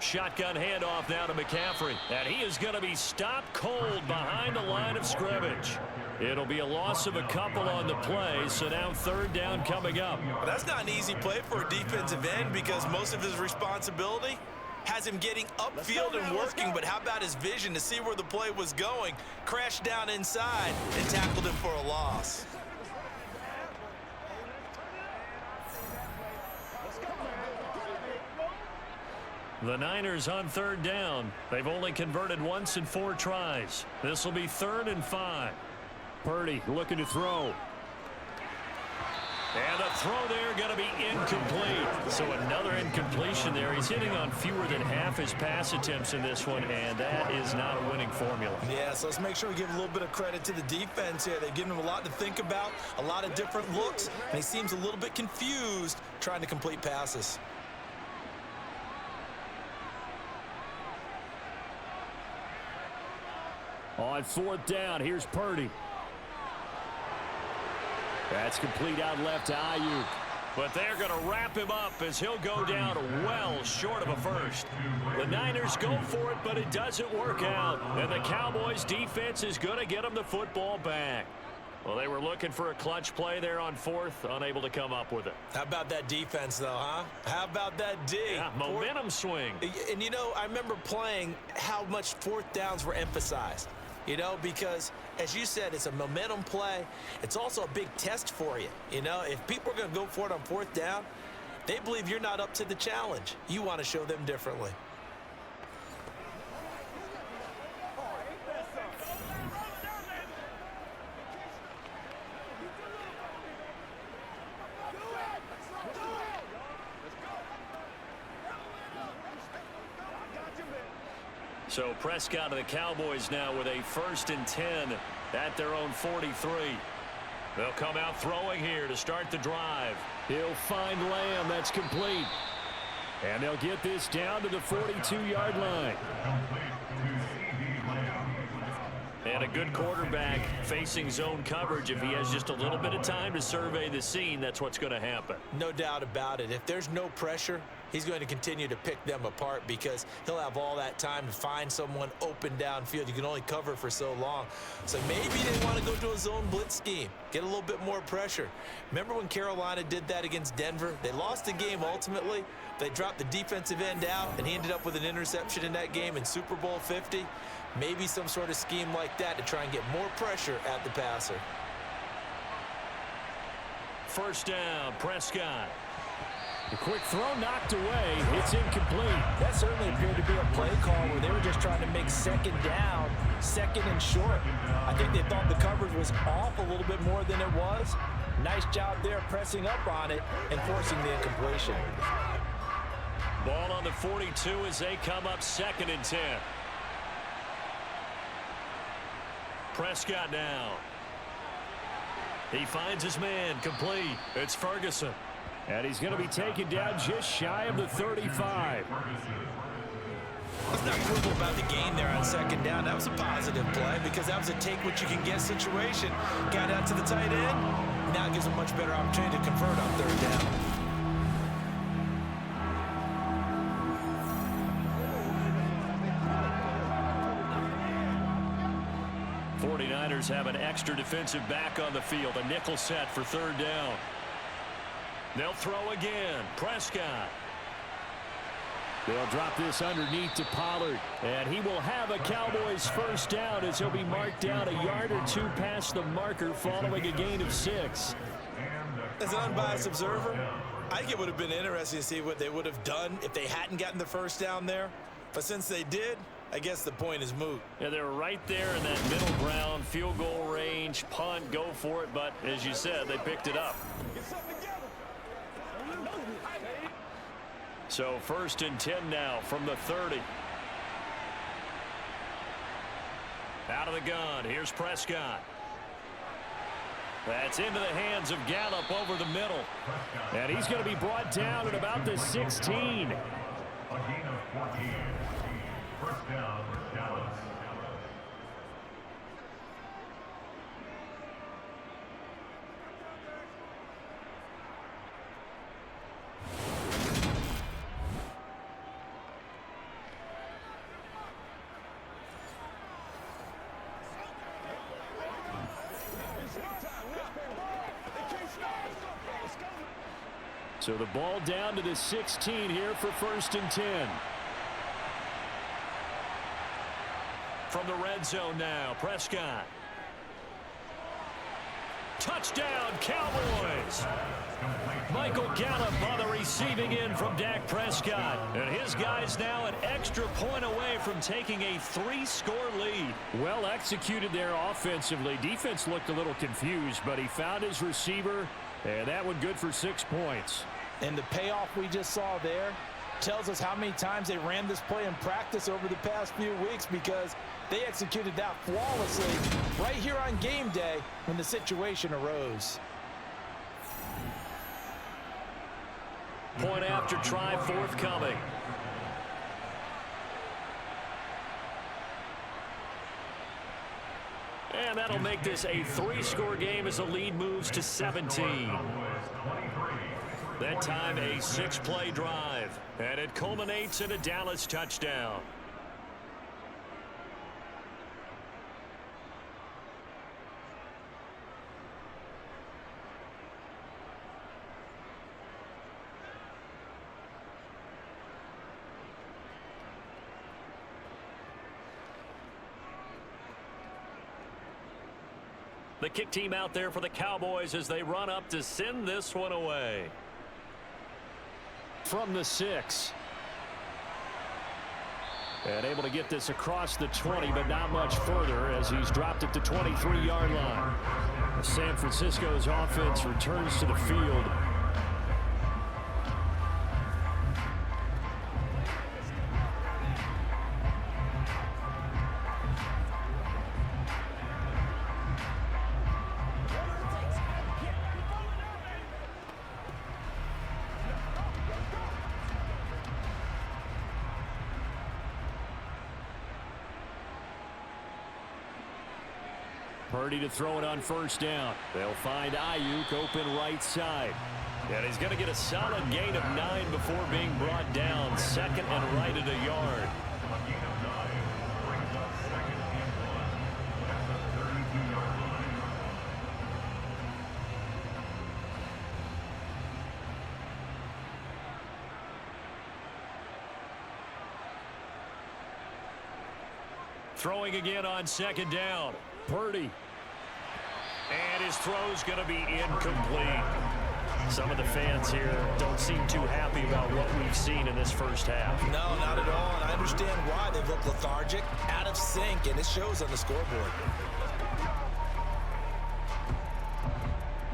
Shotgun handoff now to McCaffrey. And he is going to be stopped cold behind the line of scrimmage. It'll be a loss of a couple on the play, so now 3rd down coming up. Well, that's not an easy play for a defensive end because most of his responsibility has him getting upfield and working, but how about his vision to see where the play was going? Crashed down inside and tackled him for a loss. The Niners on 3rd down. They've only converted once in 4 tries. This will be 3rd and 5. Purdy looking to throw. And the throw there going to be incomplete. So another incompletion there. He's hitting on fewer than half his pass attempts in this one, and that is not a winning formula. Yeah, so let's make sure we give a little bit of credit to the defense here. They've given him a lot to think about, a lot of different looks, and he seems a little bit confused trying to complete passes. On 4th down, here's Purdy. That's complete out left to Ayuk. But they're going to wrap him up as he'll go down well short of a first. The Niners go for it, but it doesn't work out. And the Cowboys defense is going to get them the football back. Well, they were looking for a clutch play there on 4th, unable to come up with it. How about that defense, though, huh? How about that D? Yeah, momentum swing. And, I remember playing how much 4th downs were emphasized. Because, as you said, it's a momentum play. It's also a big test for you. If people are going to go for it on 4th down, they believe you're not up to the challenge. You want to show them differently. So Prescott of the Cowboys now with a 1st and 10 at their own 43. They'll come out throwing here to start the drive. He'll find Lamb. That's complete. And they'll get this down to the 42-yard line. And a good quarterback facing zone coverage. If he has just a little bit of time to survey the scene, that's what's going to happen. No doubt about it. If there's no pressure, he's going to continue to pick them apart because he'll have all that time to find someone open downfield. You can only cover for so long. So maybe they want to go to a zone blitz scheme, get a little bit more pressure. Remember when Carolina did that against Denver? They lost the game ultimately. They dropped the defensive end out, and he ended up with an interception in that game in Super Bowl 50. Maybe some sort of scheme like that to try and get more pressure at the passer. First down, Prescott. The quick throw knocked away. It's incomplete. That certainly appeared to be a play call where they were just trying to make 2nd down, 2nd and short. I think they thought the coverage was off a little bit more than it was. Nice job there pressing up on it and forcing the incompletion. Ball on the 42 as they come up 2nd and 10. Prescott now. He finds his man, complete. It's Ferguson. And he's going to be taken down just shy of the 35. Let's not quibble about the gain there on second down. That was a positive play because that was a take-what-you-can-get situation. Got out to the tight end. Now gives a much better opportunity to convert on third down. 49ers have an extra defensive back on the field. A nickel set for third down. They'll throw again. Prescott. They'll drop this underneath to Pollard. And he will have a Cowboys first down as he'll be marked down a yard or two past the marker following a gain of 6. As an unbiased observer, I think it would have been interesting to see what they would have done if they hadn't gotten the first down there. But since they did, I guess the point is moot. Yeah, they were right there in that middle ground, field goal range, punt, go for it. But as you said, they picked it up. So first and 10 now from the 30. Out of the gun. Here's Prescott. That's into the hands of Gallup over the middle. And he's going to be brought down at about the 16. A gain of 14. First down for Dallas. So the ball down to the 16 here for first and 10. From the red zone now, Prescott. Touchdown, Cowboys! Michael Gallup on the receiving end from Dak Prescott. And his guys now an extra point away from taking a 3-score lead. Well executed there offensively. Defense looked a little confused, but he found his receiver, and that one good for 6 points. And the payoff we just saw there tells us how many times they ran this play in practice over the past few weeks, because they executed that flawlessly right here on game day when the situation arose. Point after try forthcoming. And that'll make this a 3-score game as the lead moves to 17. That time a 6-play drive. And it culminates in a Dallas touchdown. The kick team out there for the Cowboys as they run up to send this one away. From the 6. And able to get this across the 20, but not much further as he's dropped at the 23-yard line. San Francisco's offense returns to the field. Purdy to throw it on first down. They'll find Ayuk open right side. And he's going to get a solid gain of 9 before being brought down. Second and right at a yard. Throwing again on second down. Purdy. And his throw's going to be incomplete. Some of the fans here don't seem too happy about what we've seen in this first half. No, not at all, and I understand why. They look lethargic, out of sync, and it shows on the scoreboard.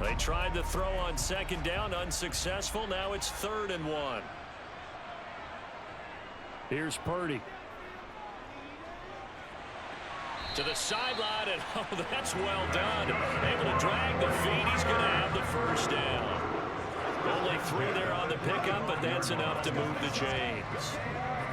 They tried to throw on second down, unsuccessful. Now it's 3rd and 1. Here's Purdy. To the sideline, and oh, that's well done. Able to drag the feet. He's going to have the first down. Only 3 there on the pickup, but that's enough to move the chains.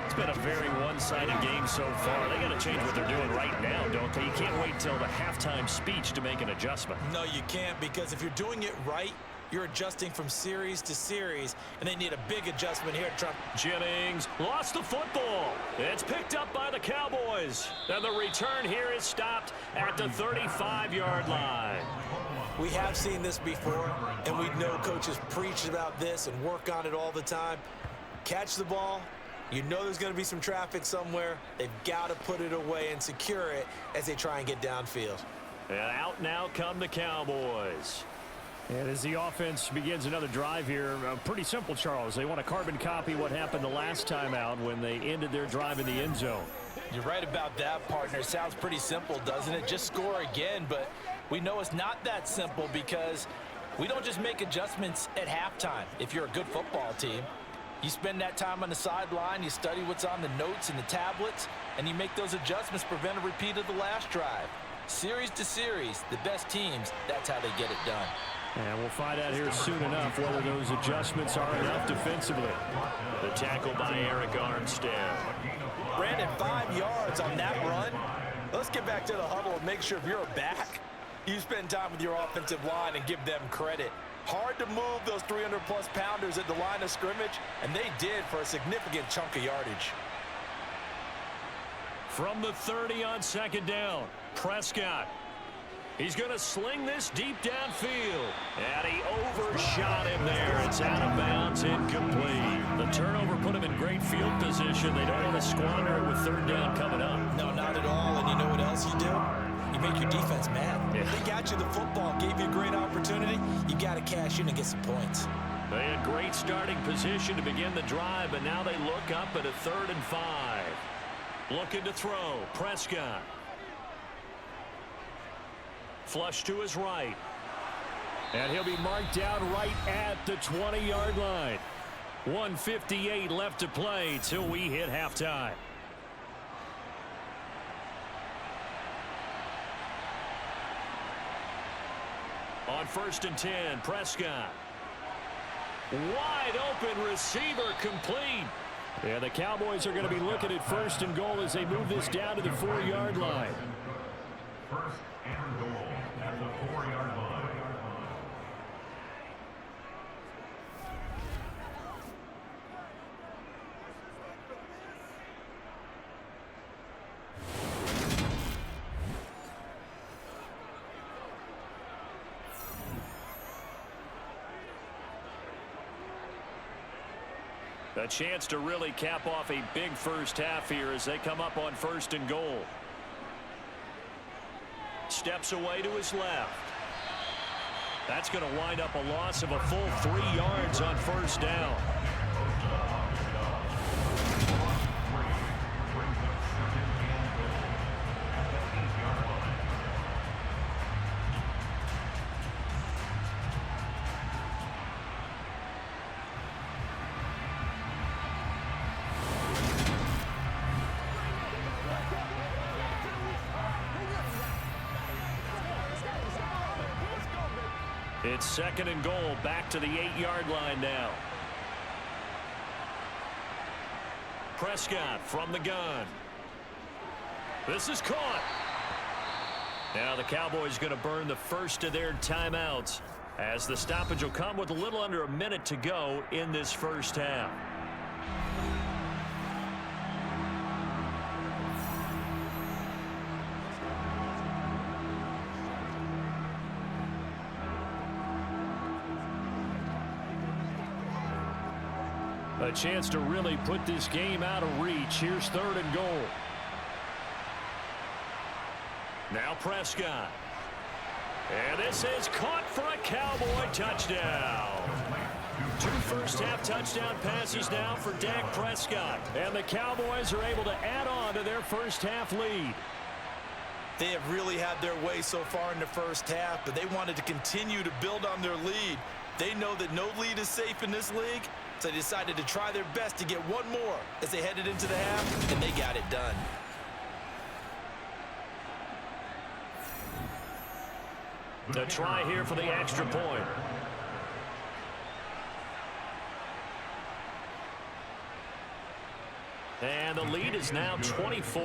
It's been a very one-sided game so far. They got to change what they're doing right now, don't they? You can't wait till the halftime speech to make an adjustment. No, you can't, because if you're doing it right, you're adjusting from series to series, and they need a big adjustment here, Trump. Jennings lost the football. It's picked up by the Cowboys. And the return here is stopped at the 35-yard line. We have seen this before, and we know coaches preach about this and work on it all the time. Catch the ball. You know there's going to be some traffic somewhere. They've got to put it away and secure it as they try and get downfield. And out now come the Cowboys. And as the offense begins another drive here, pretty simple, Charles. They want to carbon copy what happened the last time out when they ended their drive in the end zone. You're right about that, partner. Sounds pretty simple, doesn't it? Just score again, but we know it's not that simple because we don't just make adjustments at halftime. If you're a good football team, you spend that time on the sideline, you study what's on the notes and the tablets, and you make those adjustments, prevent a repeat of the last drive. Series to series, the best teams, that's how they get it done. And we'll find out here soon enough whether those adjustments are enough defensively. The tackle by Eric Armstead. Brandon, 5 yards on that run. Let's get back to the huddle and make sure if you're a back, you spend time with your offensive line and give them credit. Hard to move those 300-plus pounders at the line of scrimmage, and they did for a significant chunk of yardage. From the 30 on second down, Prescott. He's going to sling this deep downfield. And he overshot him there. It's out of bounds, incomplete. The turnover put him in great field position. They don't want to squander it with third down coming up. No, not at all. And you know what else you do? You make your defense mad. Yeah. They got you the football, gave you a great opportunity. You got to cash in and get some points. They had great starting position to begin the drive, but now they look up at a 3rd and 5. Looking to throw. Prescott. Flush to his right. And he'll be marked down right at the 20-yard line. 1:58 left to play till we hit halftime. On 1st and 10, Prescott. Wide open receiver complete. Yeah, the Cowboys are going to be looking at 1st and goal as they move this down to the 4-yard line. 1st and goal at the 4-yard line. A chance to really cap off a big first half here as they come up on 1st and goal. Steps away to his left. That's going to wind up a loss of a full 3 yards on 1st down. It's 2nd and goal, back to the 8-yard line now. Prescott from the gun. This is caught. Now the Cowboys going to burn the first of their timeouts as the stoppage will come with a little under a minute to go in this first half. A chance to really put this game out of reach. Here's 3rd and goal. Now Prescott. And this is caught for a Cowboy touchdown. 2 first-half touchdown passes now for Dak Prescott. And the Cowboys are able to add on to their first-half lead. They have really had their way so far in the first half, but they wanted to continue to build on their lead. They know that no lead is safe in this league, so they decided to try their best to get one more as they headed into the half, and they got it done. The try here for the extra point. And the lead is now 24.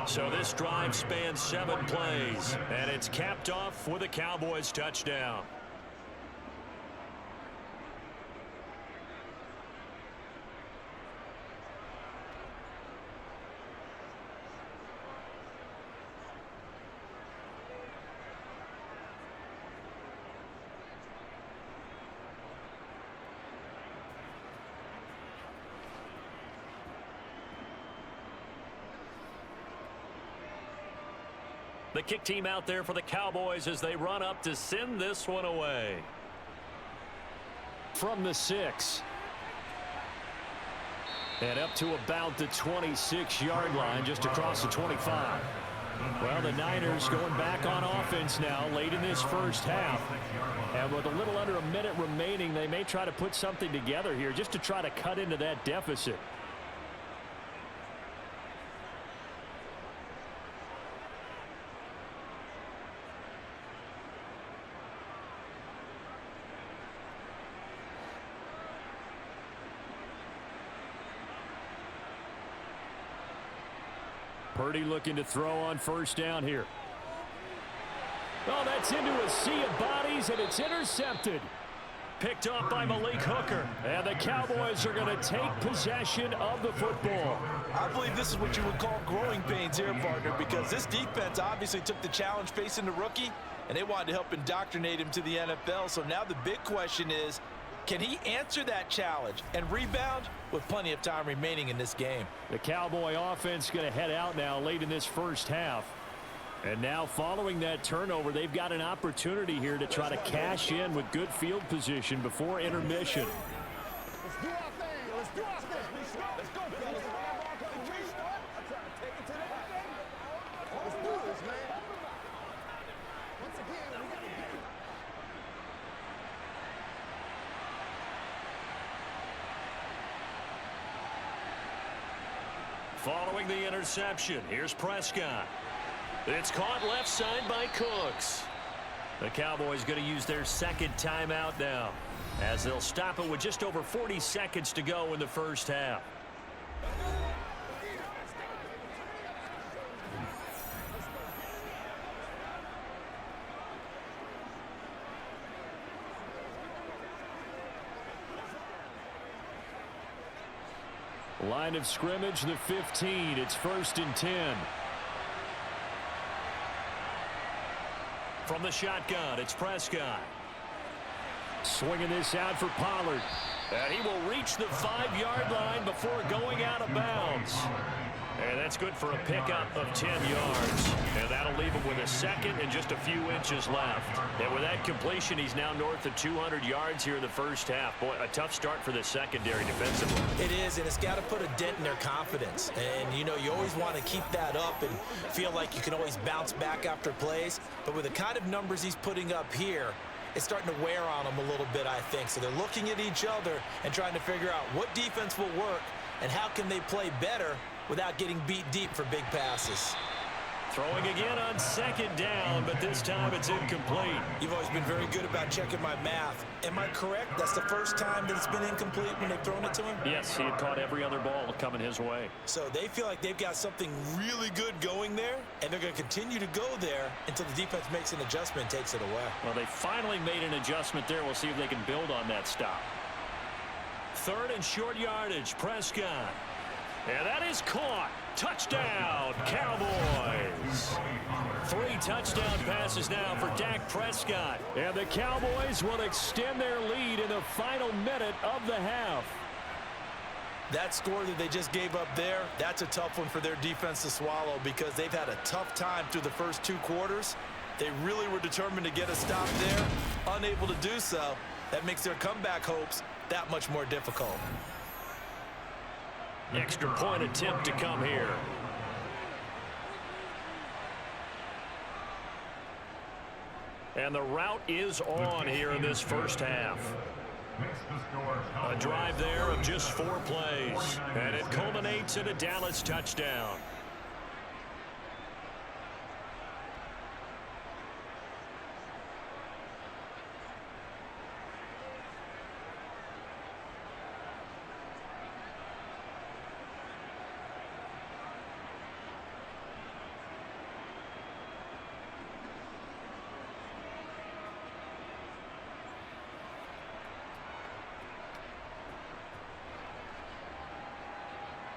So this drive spans 7 plays, and it's capped off with a Cowboys touchdown. The kick team out there for the Cowboys as they run up to send this one away. From the 6. And up to about the 26-yard line, just across the 25. Well, the Niners going back on offense now late in this first half. And with a little under a minute remaining, they may try to put something together here just to try to cut into that deficit. Purdy looking to throw on first down here. Oh, that's into a sea of bodies, and it's intercepted. Picked off by Malik Hooker. And the Cowboys are going to take possession of the football. I believe this is what you would call growing pains here, partner, because this defense obviously took the challenge facing the rookie, and they wanted to help indoctrinate him to the NFL. So now the big question is, can he answer that challenge and rebound with plenty of time remaining in this game? The Cowboy offense going to head out now late in this first half. And now following that turnover, they've got an opportunity here to try to cash in with good field position before intermission. Let's do our thing. Let's do our thing. Let's go, fellas. I'm trying to take it to the back. Let's do this, man. Once again, we got to get it. Following the interception, here's Prescott. It's caught left side by Cooks. The Cowboys going to use their second timeout now, as they'll stop it with just over 40 seconds to go in the first half. Line of scrimmage, the 15. It's 1st and 10. From the shotgun, it's Prescott. Swinging this out for Pollard. And he will reach the 5-yard line before going out of bounds. And that's good for a pickup of 10 yards. And that'll leave him with a second and just a few inches left. And with that completion, he's now north of 200 yards here in the first half. Boy, a tough start for the secondary defensively. It is, and it's got to put a dent in their confidence. And, you know, you always want to keep that up and feel like you can always bounce back after plays. But with the kind of numbers he's putting up here, it's starting to wear on them a little bit, I think. So they're looking at each other and trying to figure out what defense will work and how can they play better without getting beat deep for big passes. Throwing again on second down, but this time it's incomplete. You've always been very good about checking my math. Am I correct? That's the first time that it's been incomplete when they've thrown it to him? Yes, he had caught every other ball coming his way. So they feel like they've got something really good going there, and they're going to continue to go there until the defense makes an adjustment and takes it away. Well, they finally made an adjustment there. We'll see if they can build on that stop. 3rd and short yardage, Prescott. And that is caught. Touchdown, Cowboys. 3 touchdown passes now for Dak Prescott. And the Cowboys will extend their lead in the final minute of the half. That score that they just gave up there, that's a tough one for their defense to swallow because they've had a tough time through the first 2 quarters. They really were determined to get a stop there, unable to do so. That makes their comeback hopes that much more difficult. Extra point attempt to come here. And the route is on here in this first half. A drive there of just 4 plays. And it culminates in a Dallas touchdown.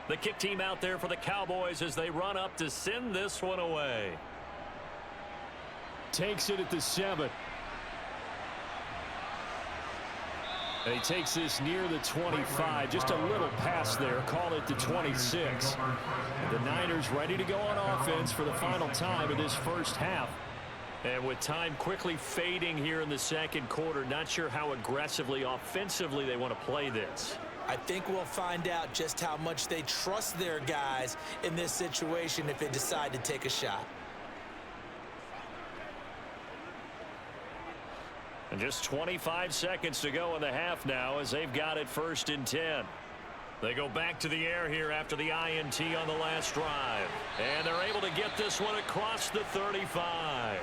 The kick team out there for the Cowboys as they run up to send this one away. Takes it at the 7. And he takes this near the 25. Just a little pass there. Call it the 26. And the Niners ready to go on offense for the final time of this first half. And with time quickly fading here in the second quarter, not sure how aggressively, offensively they want to play this. I think we'll find out just how much they trust their guys in this situation if they decide to take a shot. And just 25 seconds to go in the half now as they've got it 1st and 10. They go back to the air here after the INT on the last drive. And they're able to get this one across the 35.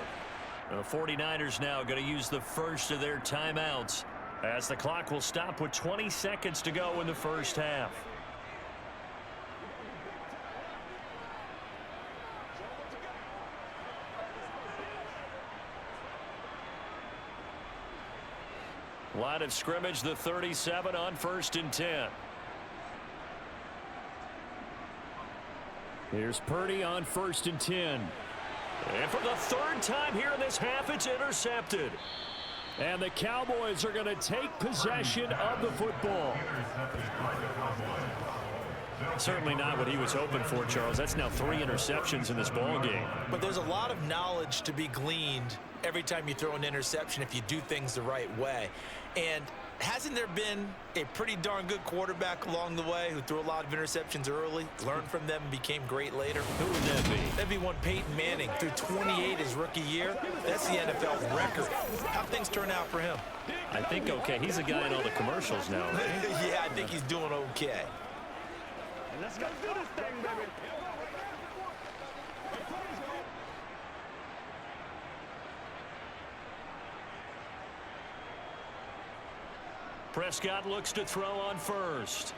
The 49ers now going to use the first of their timeouts as the clock will stop with 20 seconds to go in the first half. Line of scrimmage, the 37 on 1st and 10. Here's Purdy on 1st and 10. And for the 3rd time here in this half, it's intercepted. And the Cowboys are going to take possession of the football. Certainly not what he was hoping for, Charles. That's now 3 interceptions in this ball game. But there's a lot of knowledge to be gleaned every time you throw an interception if you do things the right way. And hasn't there been a pretty darn good quarterback along the way who threw a lot of interceptions early, learned from them, and became great later? Who would that be? That'd be one Peyton Manning. Threw 28 his rookie year. That's the NFL record. How'd things turn out for him? I think okay. He's a guy in all the commercials now, right? Yeah, I think he's doing okay. Let's go do this thing, baby. Prescott looks to throw on first.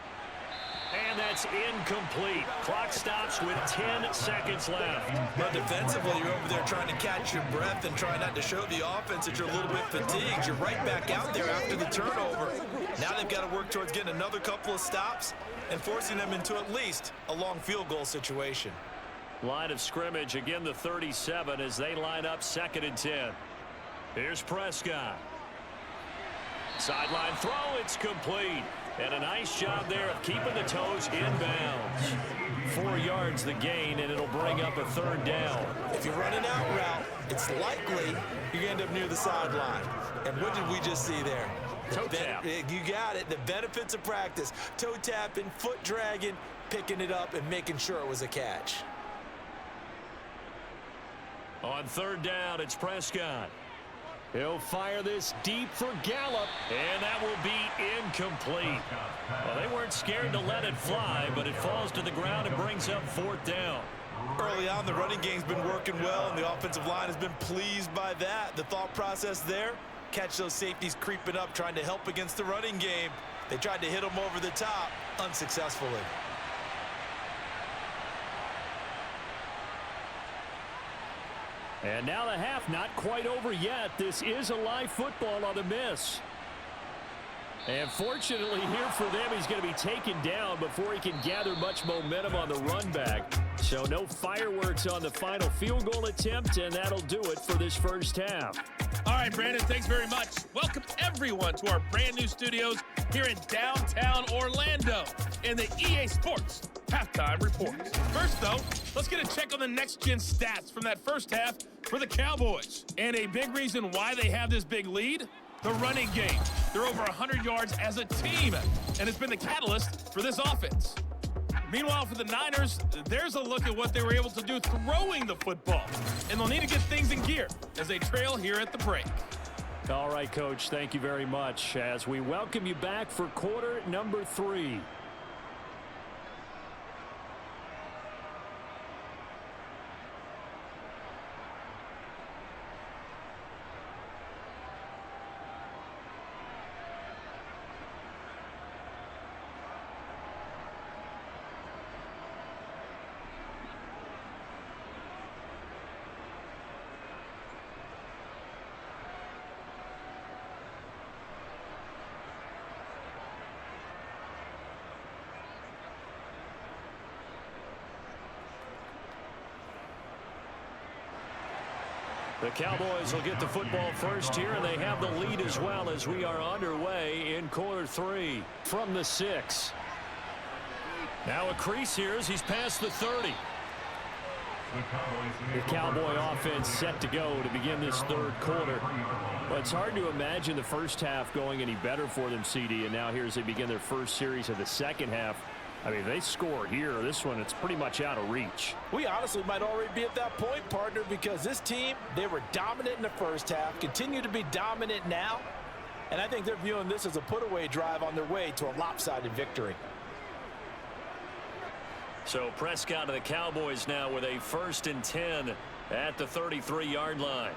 And that's incomplete. Clock stops with 10 seconds left. But defensively, you're over there trying to catch your breath and try not to show the offense that you're a little bit fatigued. You're right back out there after the turnover. Now they've got to work towards getting another couple of stops and forcing them into at least a long field goal situation. Line of scrimmage, again the 37 as they line up 2nd and 10. Here's Prescott. Sideline throw, it's complete. And a nice job there of keeping the toes inbounds. 4 yards the gain, and it'll bring up a 3rd down. If you run an out route, it's likely you end up near the sideline. And what did we just see there? Toe tap. You got it. The benefits of practice. Toe tapping, foot dragging, picking it up, and making sure it was a catch. On 3rd down, it's Prescott. He'll fire this deep for Gallup. And that will be incomplete. Well, they weren't scared to let it fly, but it falls to the ground and brings up 4th down. Early on, the running game's been working well, and the offensive line has been pleased by that. The thought process there, catch those safeties creeping up, trying to help against the running game. They tried to hit them over the top, unsuccessfully. And now the half not quite over yet. This is a live football on the miss. And fortunately here for them, he's going to be taken down before he can gather much momentum on the run back. So no fireworks on the final field goal attempt, and that'll do it for this first half. All right, Brandon, thanks very much. Welcome everyone to our brand new studios here in downtown Orlando in the EA Sports Halftime Report. First, though, let's get a check on the next-gen stats from that first half for the Cowboys. And a big reason why they have this big lead, the running game. They're over 100 yards as a team, and it's been the catalyst for this offense. Meanwhile, for the Niners, there's a look at what they were able to do throwing the football. And they'll need to get things in gear as they trail here at the break. All right, Coach, thank you very much as we welcome you back for quarter number 3. The Cowboys will get the football first here, and they have the lead as well as we are underway in quarter 3 from the 6. Now a crease here as he's past the 30. The Cowboy offense set to go to begin this third quarter. But it's hard to imagine the first half going any better for them, CD, and now here as they begin their first series of the second half. I mean, they score here. This one, it's pretty much out of reach. We honestly might already be at that point, partner, because this team, they were dominant in the first half, continue to be dominant now, and I think they're viewing this as a put-away drive on their way to a lopsided victory. So Prescott and the Cowboys now with a 1st and 10 at the 33-yard line.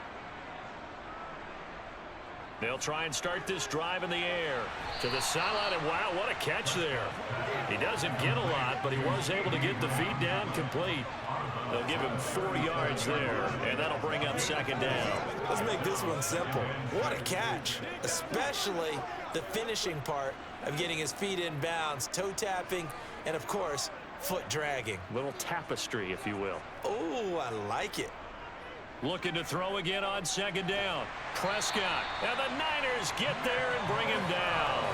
They'll try and start this drive in the air to the sideline, and wow, what a catch there. He doesn't get a lot, but he was able to get the feed down complete. They'll give him 4 yards there, and that'll bring up 2nd down. Let's make this one simple. What a catch, especially the finishing part of getting his feet in bounds, toe tapping, and of course, foot dragging. Little tapestry, if you will. Oh, I like it. Looking to throw again on 2nd down. Prescott, and the Niners get there and bring him down.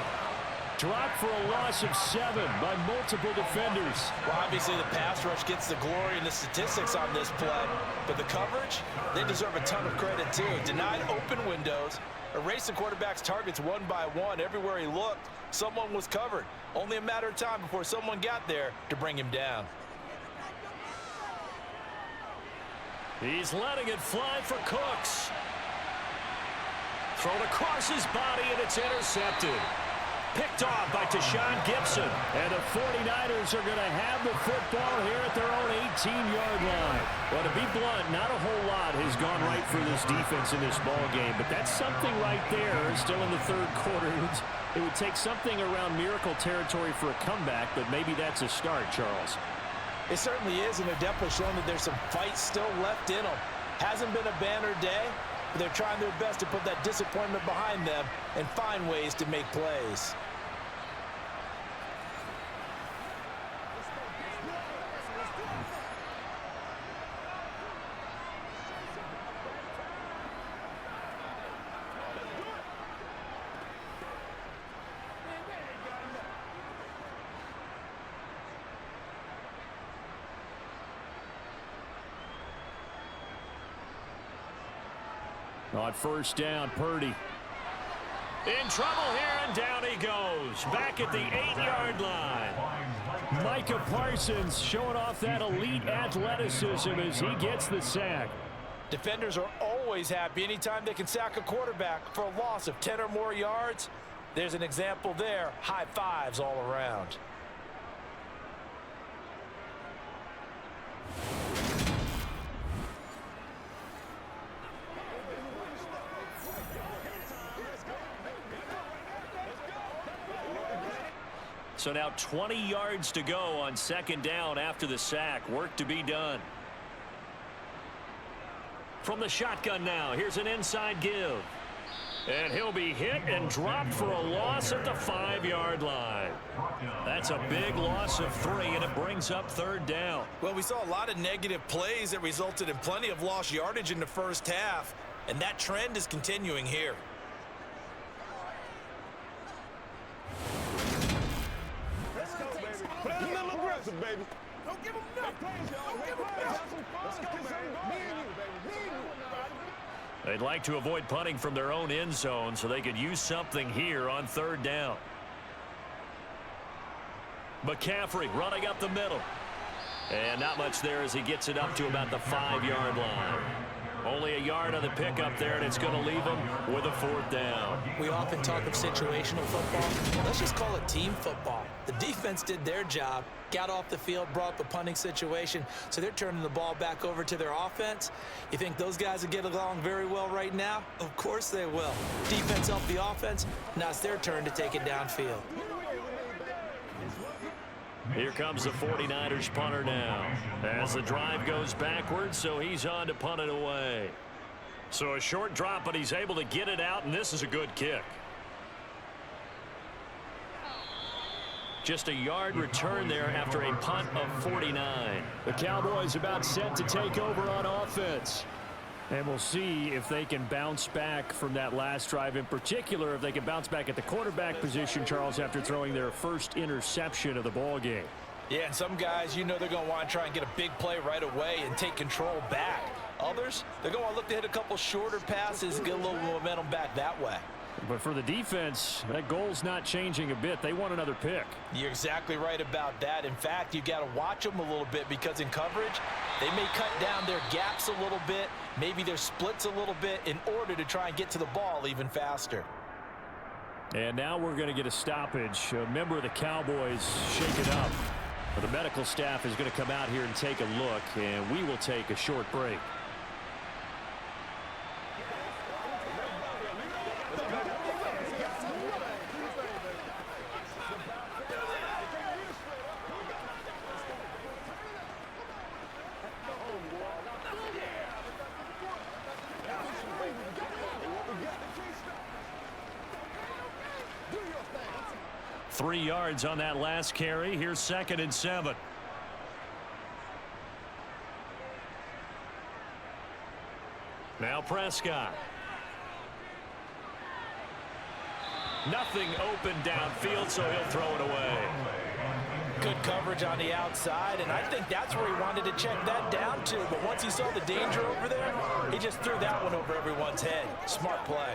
Dropped for a loss of 7 by multiple defenders. Well, obviously the pass rush gets the glory and the statistics on this play, but the coverage, they deserve a ton of credit too. Denied open windows, erased the quarterback's targets one by one. Everywhere he looked, someone was covered. Only a matter of time before someone got there to bring him down. He's letting it fly for Cooks. Thrown across his body, and it's intercepted. Picked off by Tashawn Gibson. And the 49ers are going to have the football here at their own 18-yard line. Well, to be blunt, not a whole lot has gone right for this defense in this ball game, but that's something right there. Still in the third quarter. It would take something around miracle territory for a comeback, but maybe that's a start, Charles. It certainly is, and they're definitely showing that there's some fight still left in them. Hasn't been a banner day, but they're trying their best to put that disappointment behind them and find ways to make plays. On 1st down, Purdy. In trouble here, and down he goes. Back at the 8-yard line. Micah Parsons showing off that elite athleticism as he gets the sack. Defenders are always happy anytime they can sack a quarterback for a loss of 10 or more yards. There's an example there. High fives all around. So now 20 yards to go on 2nd down after the sack. Work to be done. From the shotgun now, here's an inside give. And he'll be hit and dropped for a loss at the 5-yard line. That's a big loss of 3, and it brings up 3rd down. Well, we saw a lot of negative plays that resulted in plenty of lost yardage in the first half, and that trend is continuing here. Get a little aggressive, baby. Don't give him nothing. Don't give him nothing. Let's go, baby. Me and you, baby. They'd like to avoid punting from their own end zone so they could use something here on 3rd down. McCaffrey running up the middle. And not much there as he gets it up to about the 5-yard line. Only a yard on the pickup there, and it's going to leave him with a 4th down. We often talk of situational football. Let's just call it team football. The defense did their job, got off the field, brought the punting situation, so they're turning the ball back over to their offense. You think those guys will get along very well right now? Of course they will. Defense helped the offense. Now it's their turn to take it downfield. Here comes the 49ers punter now as the drive goes backwards, so he's on to punt it away. So a short drop, but he's able to get it out, and this is a good kick. Just a yard return there after a punt of 49. The Cowboys about set to take over on offense. And we'll see if they can bounce back from that last drive, in particular if they can bounce back at the quarterback position, Charles, after throwing their first interception of the ball game. Yeah, and some guys, they're going to want to try and get a big play right away and take control back. Others, they're going to look to hit a couple shorter passes, get a little momentum back that way. But for the defense, that goal's not changing a bit. They want another pick. You're exactly right about that. In fact, you got to watch them a little bit because in coverage, they may cut down their gaps a little bit, maybe their splits a little bit in order to try and get to the ball even faster. And now we're going to get a stoppage. A member of the Cowboys shaken up. The medical staff is going to come out here and take a look, and we will take a short break. Three yards on that last carry. Here's 2nd and 7. Now Prescott. Nothing open downfield, so he'll throw it away. Good coverage on the outside, and I think that's where he wanted to check that down to. But once he saw the danger over there, he just threw that one over everyone's head. Smart play.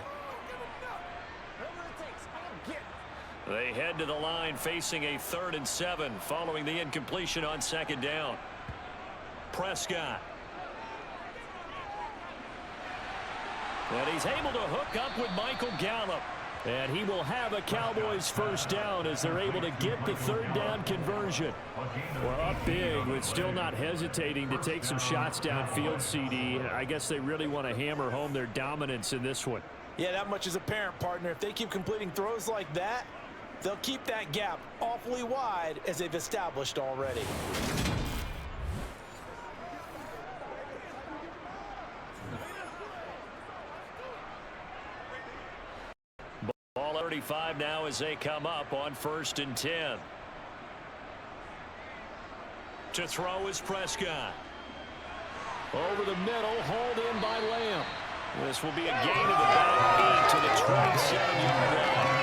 They head to the line facing a 3rd and 7 following the incompletion on 2nd down. Prescott. And he's able to hook up with Michael Gallup. And he will have a Cowboys 1st down as they're able to get the 3rd down conversion. Well, up big, but still not hesitating to take some shots downfield, CD. I guess they really want to hammer home their dominance in this one. Yeah, that much is apparent, partner. If they keep completing throws like that, they'll keep that gap awfully wide as they've established already. Ball 35 now as they come up on 1st and 10. To throw is Prescott. Over the middle, hauled in by Lamb. This will be a gain of about 8 to the 27-yard line.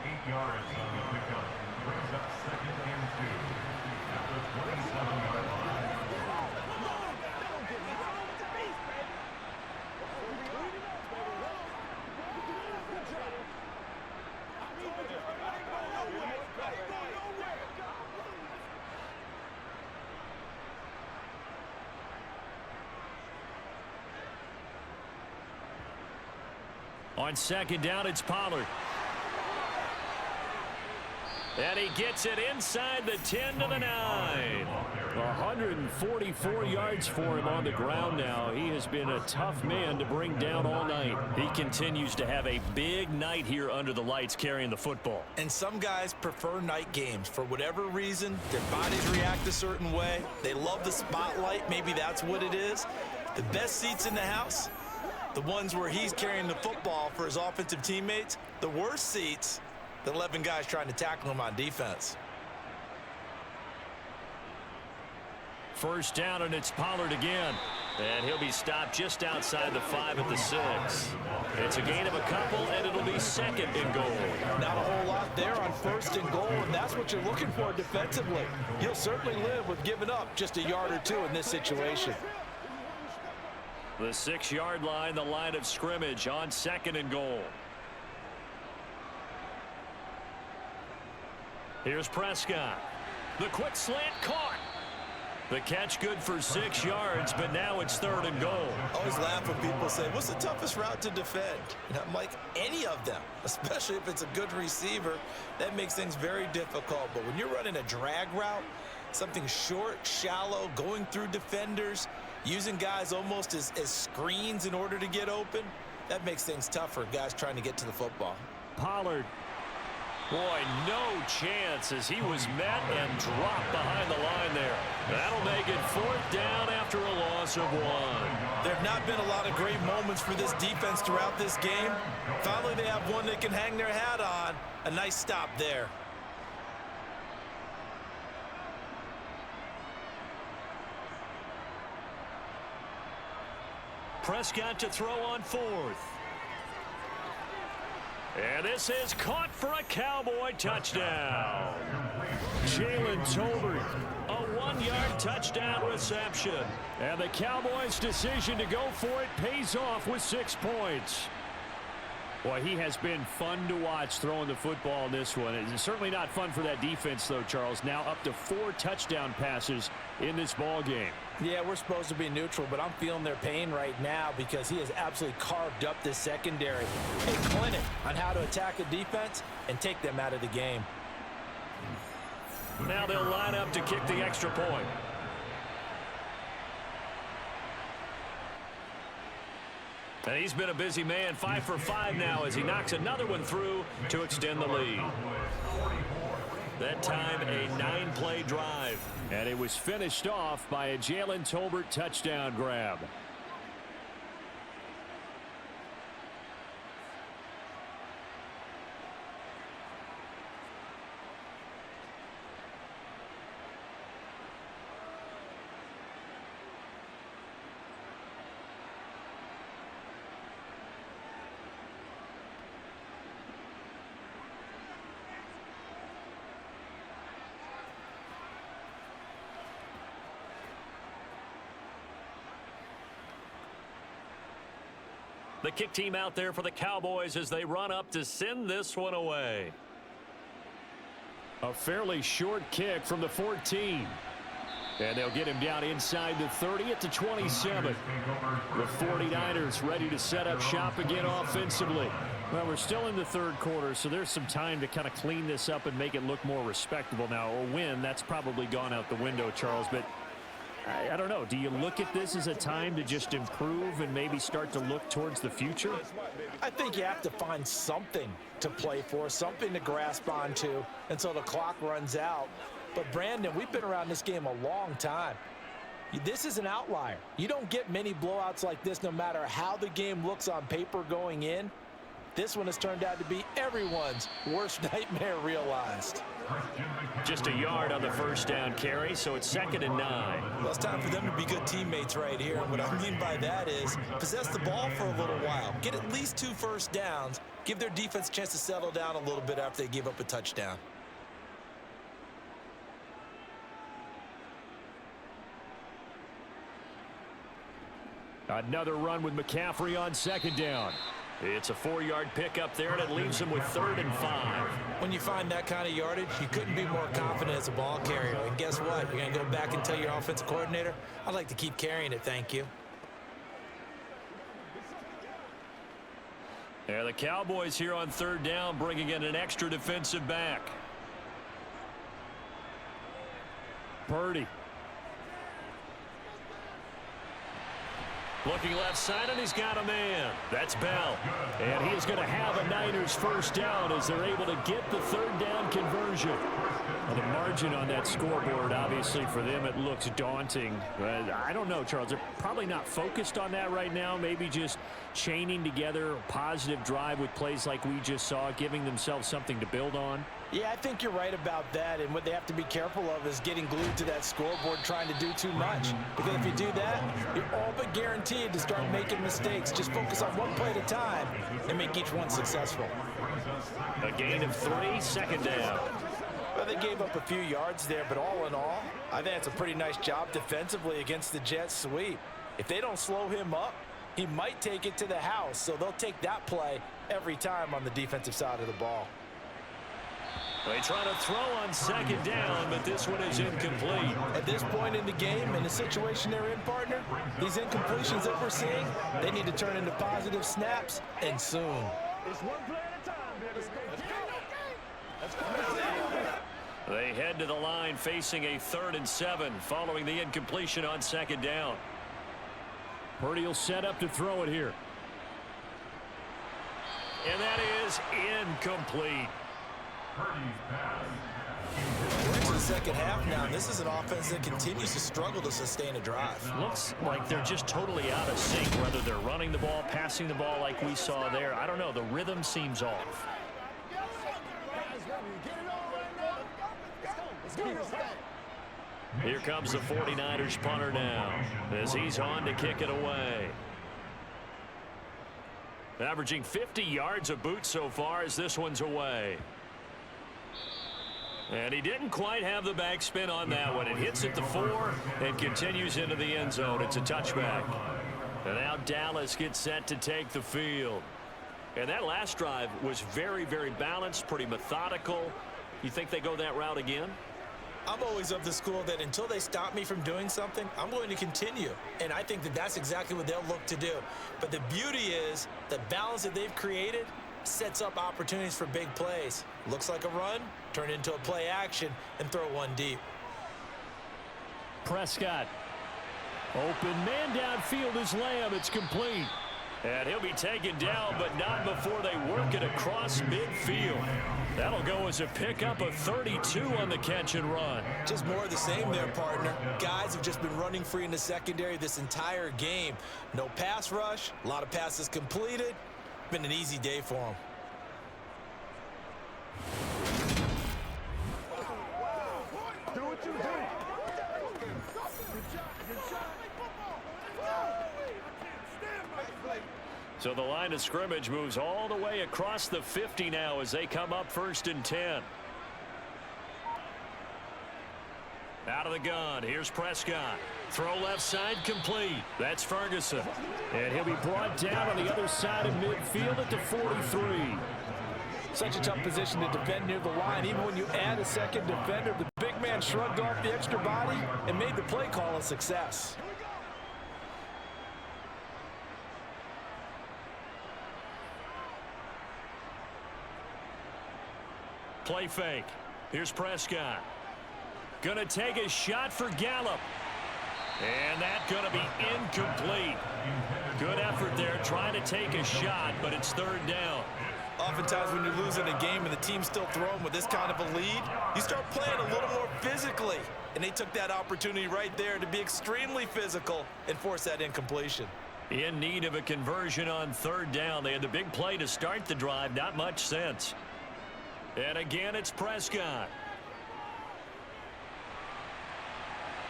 8 yards on the pickup. Brings up 2nd and 2 at the 27-yard line. On 2nd down, it's Pollard. And he gets it inside the 10 to the 9. 144 yards for him on the ground now. He has been a tough man to bring down all night. He continues to have a big night here under the lights carrying the football. And some guys prefer night games. For whatever reason, their bodies react a certain way. They love the spotlight. Maybe that's what it is. The best seats in the house, the ones where he's carrying the football for his offensive teammates. The worst seats, the 11 guys trying to tackle him on defense. 1st down, and it's Pollard again. And he'll be stopped just outside the 5 at the 6. It's a gain of a couple, and it'll be 2nd and goal. Not a whole lot there on 1st and goal, and that's what you're looking for defensively. You'll certainly live with giving up just a yard or two in this situation. The 6-yard line, the line of scrimmage on 2nd and goal. Here's Prescott. The quick slant caught. The catch good for 6 yards, but now it's 3rd and goal. I always laugh when people say, what's the toughest route to defend? And I'm like, any of them, especially if it's a good receiver. That makes things very difficult. But when you're running a drag route, something short, shallow, going through defenders, using guys almost as screens in order to get open, that makes things tougher, guys trying to get to the football. Pollard. Boy, no chance as he was met and dropped behind the line there. That'll make it 4th down after a loss of 1. There have not been a lot of great moments for this defense throughout this game. Finally, they have one they can hang their hat on. A nice stop there. Prescott to throw on 4th. And this is caught for a Cowboy touchdown. Jalen Tolbert, a 1-yard touchdown reception. And the Cowboys' decision to go for it pays off with 6 points. Boy, he has been fun to watch throwing the football in this one. It's certainly not fun for that defense, though, Charles. Now up to 4 touchdown passes in this ball game. Yeah, we're supposed to be neutral, but I'm feeling their pain right now because he has absolutely carved up this secondary. A clinic on how to attack a defense and take them out of the game. Now they'll line up to kick the extra point. And he's been a busy man, 5 for 5 now as he knocks another one through to extend the lead. That time a 9-play drive. And it was finished off by a Jalen Tolbert touchdown grab. The kick team out there for the Cowboys as they run up to send this one away. A fairly short kick from the 14. And they'll get him down inside the 30 at the 27. The 49ers ready to set up shop again offensively. Well, we're still in the third quarter, so there's some time to kind of clean this up and make it look more respectable. Now, a win, that's probably gone out the window, Charles, but I don't know. Do you look at this as a time to just improve and maybe start to look towards the future? I think you have to find something to play for, something to grasp onto until the clock runs out. But, Brandon, we've been around this game a long time. This is an outlier. You don't get many blowouts like this no matter how the game looks on paper going in. This one has turned out to be everyone's worst nightmare realized. Just a yard on the first down carry, so it's 2nd and 9. Well, it's time for them to be good teammates right here. And what I mean by that is possess the ball for a little while. Get at least 2 first downs. Give their defense a chance to settle down a little bit after they give up a touchdown. Another run with McCaffrey on 2nd down. It's a 4-yard pickup there, and it leaves him with 3rd and 5. When you find that kind of yardage, you couldn't be more confident as a ball carrier. And guess what? You're going to go back and tell your offensive coordinator, I'd like to keep carrying it, thank you. Yeah, the Cowboys here on 3rd down, bringing in an extra defensive back. Purdy. Looking left side, and he's got a man. That's Bell. And he is going to have a Niners first down as they're able to get the 3rd down conversion. Well, the margin on that scoreboard, obviously, for them, it looks daunting. But I don't know, Charles. They're probably not focused on that right now. Maybe just chaining together a positive drive with plays like we just saw, giving themselves something to build on. Yeah, I think you're right about that, and what they have to be careful of is getting glued to that scoreboard trying to do too much. Because if you do that, you're all but guaranteed to start making mistakes. Just focus on one play at a time and make each one successful. A gain of 3, 2nd down. Well, they gave up a few yards there, but all in all, I think it's a pretty nice job defensively against the Jets sweep. If they don't slow him up, he might take it to the house, so they'll take that play every time on the defensive side of the ball. They try to throw on 2nd down, but this one is incomplete. At this point in the game, in the situation they're in, partner, these incompletions that we're seeing, they need to turn into positive snaps, and soon. It's one play at a time, baby. Let's go. They head to the line facing a 3rd and 7 following the incompletion on 2nd down. Purdy will set up to throw it here. And that is incomplete. We're into the second half now. This is an offense that continues to struggle to sustain a drive. Looks like they're just totally out of sync, whether they're running the ball, passing the ball like we saw there. I don't know. The rhythm seems off. Let's Here comes the 49ers punter now as he's on to kick it away. Averaging 50 yards a boot so far as this one's away. And he didn't quite have the backspin on that one. It hits at the 4 and continues into the end zone. It's a touchback. And now Dallas gets set to take the field. And that last drive was very, very balanced, pretty methodical. You think they go that route again? I'm always of the school that until they stop me from doing something, I'm going to continue. And I think that that's exactly what they'll look to do. But the beauty is the balance that they've created sets up opportunities for big plays. Looks like a run, turn it into a play action, and throw one deep. Prescott. Open man downfield is Lamb. It's complete. And he'll be taken down, but not before they work it across midfield. That'll go as a pickup of 32 on the catch and run. Just more of the same there, partner. Guys have just been running free in the secondary this entire game. No pass rush, a lot of passes completed. Been an easy day for them. Do what you do. So the line of scrimmage moves all the way across the 50 now as they come up 1st and 10. Out of the gun. Here's Prescott. Throw left side complete. That's Ferguson. And he'll be brought down on the other side of midfield at the 43. Such a tough position to defend near the line. Even when you add a second defender, the big man shrugged off the extra body and made the play call a success. Play fake. Here's Prescott. Gonna take a shot for Gallup. And that's gonna be incomplete. Good effort there trying to take a shot, but it's 3rd down. Oftentimes when you're losing a game and the team's still throwing with this kind of a lead, you start playing a little more physically. And they took that opportunity right there to be extremely physical and force that incompletion. In need of a conversion on 3rd down. They had the big play to start the drive. Not much sense. And again, it's Prescott.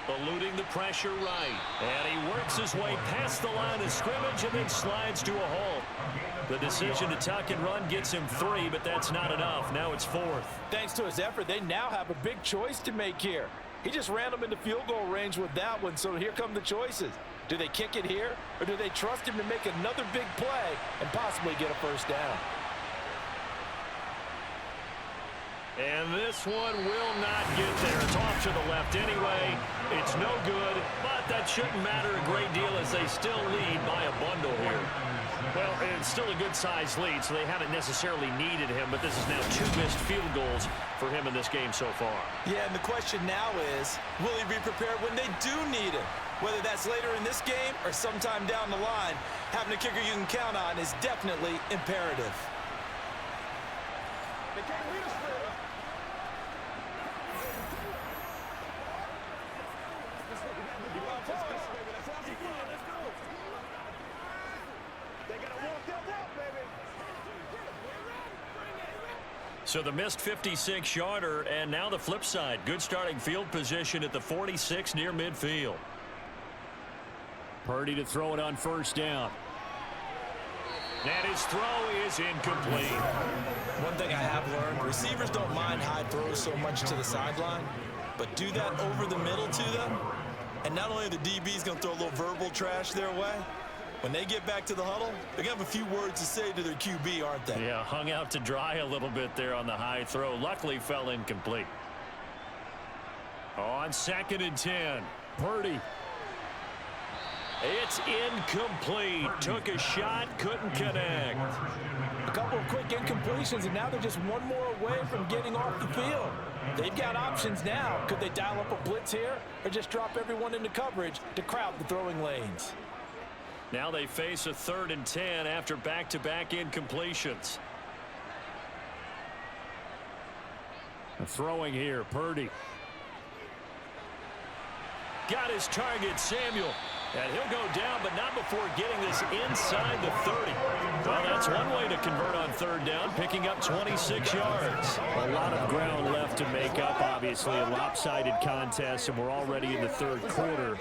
Eluding the pressure right. And he works his way past the line of scrimmage and then slides to a halt. The decision to tuck and run gets him 3, but that's not enough. Now it's 4th. Thanks to his effort, they now have a big choice to make here. He just ran them into field goal range with that one, so here come the choices. Do they kick it here, or do they trust him to make another big play and possibly get a 1st down? And this one will not get there. It's off to the left anyway. It's no good, but that shouldn't matter a great deal as they still lead by a bundle here. Well, it's still a good-sized lead, so they haven't necessarily needed him, but this is now 2 missed field goals for him in this game so far. Yeah, and the question now is, will he be prepared when they do need him? Whether that's later in this game or sometime down the line, having a kicker you can count on is definitely imperative. They can't beat us for it. So the missed 56-yarder, and now the flip side. Good starting field position at the 46 near midfield. Purdy to throw it on 1st down. And his throw is incomplete. One thing I have learned, receivers don't mind high throws so much to the sideline, but do that over the middle to them, and not only are the DBs going to throw a little verbal trash their way, when they get back to the huddle, they're going to have a few words to say to their QB, aren't they? Yeah, hung out to dry a little bit there on the high throw. Luckily fell incomplete. On 2nd and 10, Purdy. It's incomplete. Took a shot, couldn't connect. A couple of quick incompletions, and now they're just one more away from getting off the field. They've got options now. Could they dial up a blitz here or just drop everyone into coverage to crowd the throwing lanes? Now they face a 3rd and 10 after back-to-back incompletions. Throwing here, Purdy. Got his target, Samuel. And he'll go down, but not before getting this inside the 30. Well, that's one way to convert on 3rd down, picking up 26 yards. A lot of ground left to make up, obviously. A lopsided contest, and we're already in the 3rd quarter.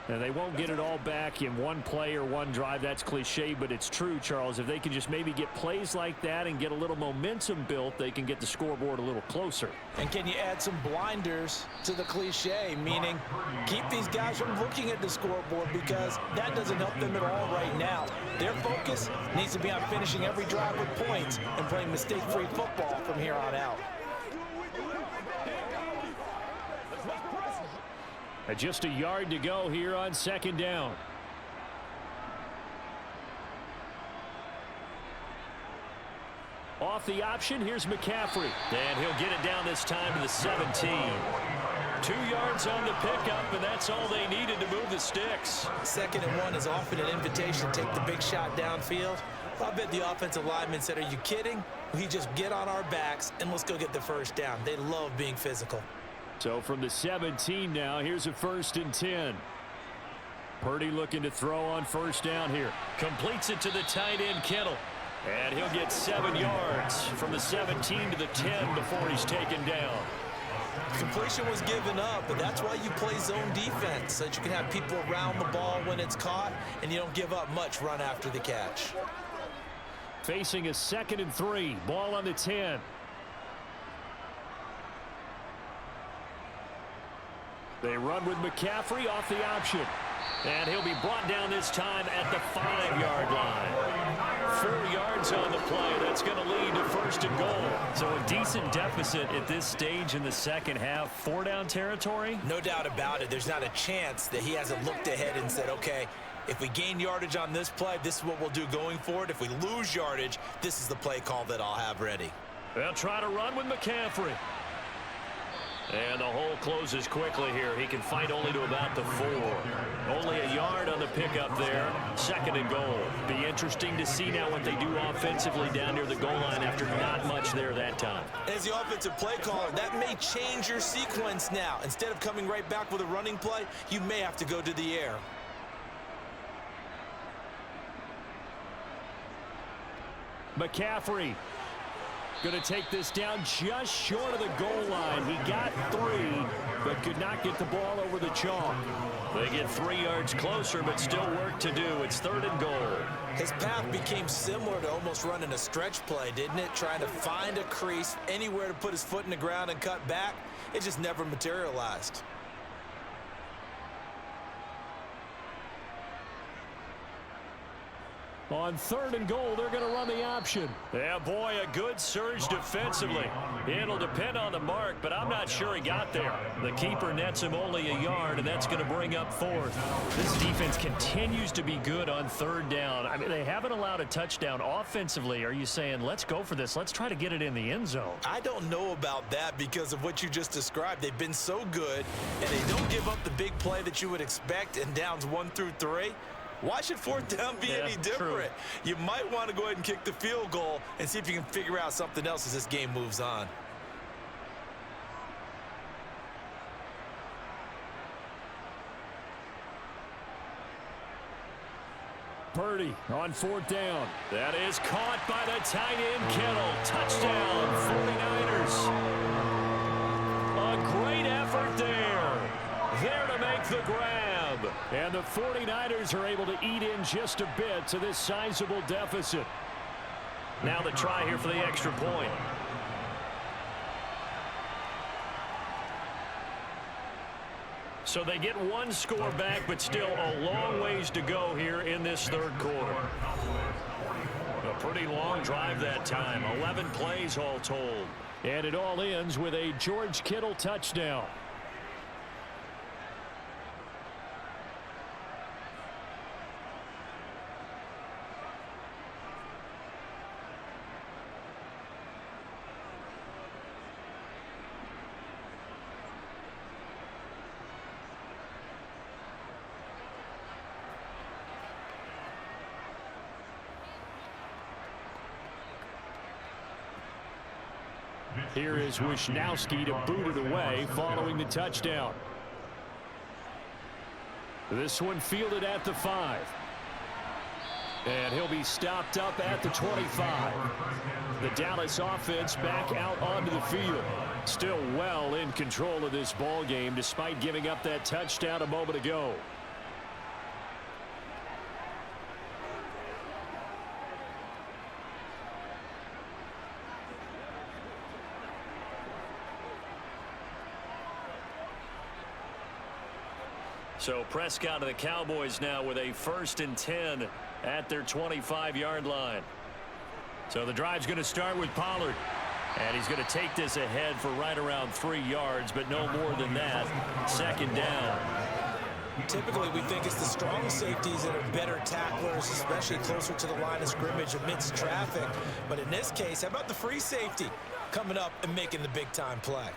And they won't get it all back in one play or one drive. That's cliche, but it's true, Charles. If they can just maybe get plays like that and get a little momentum built, they can get the scoreboard a little closer. And can you add some blinders to the cliche, meaning keep these guys from looking at the scoreboard, because that doesn't help them at all right now. Their focus needs to be on finishing every drive with points and playing mistake-free football from here on out. Just a yard to go here on second down. Off the option, here's McCaffrey. And he'll get it down this time to the 17. 2 yards on the pickup, and that's all they needed to move the sticks. 2nd and 1 is often an invitation to take the big shot downfield. I bet the offensive lineman said, "Are you kidding? We just get on our backs and let's go get the first down." They love being physical. So from the 17 now, here's a 1st and 10. Purdy looking to throw on first down here. Completes it to the tight end, Kittle. And he'll get 7 yards from the 17 to the 10 before he's taken down. Completion was given up, but that's why you play zone defense, so that you can have people around the ball when it's caught, and you don't give up much run after the catch. Facing a 2nd and 3, ball on the 10. They run with McCaffrey off the option. And he'll be brought down this time at the 5-yard line. 4 yards on the play. That's going to lead to 1st and goal. So a decent deficit at this stage in the second half. 4-down territory? No doubt about it. There's not a chance that he hasn't looked ahead and said, okay, if we gain yardage on this play, this is what we'll do going forward. If we lose yardage, this is the play call that I'll have ready. They'll try to run with McCaffrey. And the hole closes quickly here. He can fight only to about the 4. Only a yard on the pickup there. 2nd and goal. Be interesting to see now what they do offensively down near the goal line after not much there that time. As the offensive play caller, that may change your sequence now. Instead of coming right back with a running play, you may have to go to the air. McCaffrey going to take this down just short of the goal line. He got 3, but could not get the ball over the chalk. They get 3 yards closer, but still work to do. It's 3rd and goal. His path became similar to almost running a stretch play, didn't it? Trying to find a crease, anywhere to put his foot in the ground and cut back. It just never materialized. On 3rd and goal, they're going to run the option. Yeah, boy, a good surge defensively. It'll depend on the mark, but I'm not sure he got there. The keeper nets him only a yard, and that's going to bring up 4th. This defense continues to be good on 3rd down. I mean, they haven't allowed a touchdown offensively. Are you saying, let's go for this? Let's try to get it in the end zone. I don't know about that because of what you just described. They've been so good, and they don't give up the big play that you would expect in downs 1 through 3. Why should 4th down be any different? True. You might want to go ahead and kick the field goal and see if you can figure out something else as this game moves on. Purdy on 4th down. That is caught by the tight end, Kittle. Touchdown, 49ers. A great effort there. There to make the grab. And the 49ers are able to eat in just a bit to this sizable deficit. Now the try here for the extra point. So they get 1 score back, but still a long ways to go here in this 3rd quarter. A pretty long drive that time. 11 plays all told. And it all ends with a George Kittle touchdown. Here is Wisnowski to boot it away following the touchdown. This one fielded at the 5. And he'll be stopped up at the 25. The Dallas offense back out onto the field. Still well in control of this ball game despite giving up that touchdown a moment ago. So Prescott and the Cowboys now with a 1st and 10 at their 25-yard line. So the drive's going to start with Pollard. And he's going to take this ahead for right around 3 yards, but no more than that. 2nd down. Typically, we think it's the strong safeties that are better tacklers, especially closer to the line of scrimmage amidst traffic. But in this case, how about the free safety coming up and making the big-time play?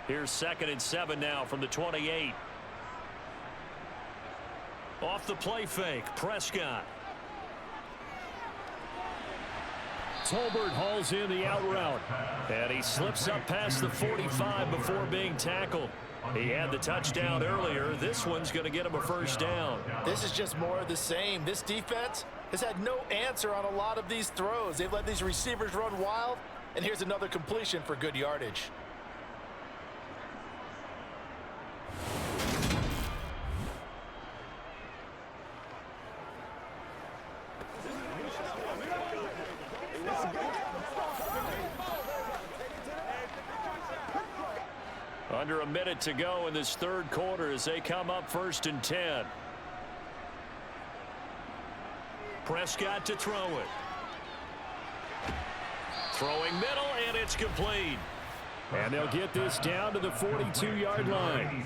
Here's 2nd and 7 now from the 28. Off the play fake, Prescott. Tolbert hauls in the out route. And he slips up past the 45 before being tackled. He had the touchdown earlier. This one's going to get him a 1st down. This is just more of the same. This defense has had no answer on a lot of these throws. They've let these receivers run wild, and here's another completion for good yardage. Under a minute to go in this 3rd quarter as they come up 1st and 10. Prescott to throw it. Throwing middle, and it's complete. And they'll get this down to the 42-yard line.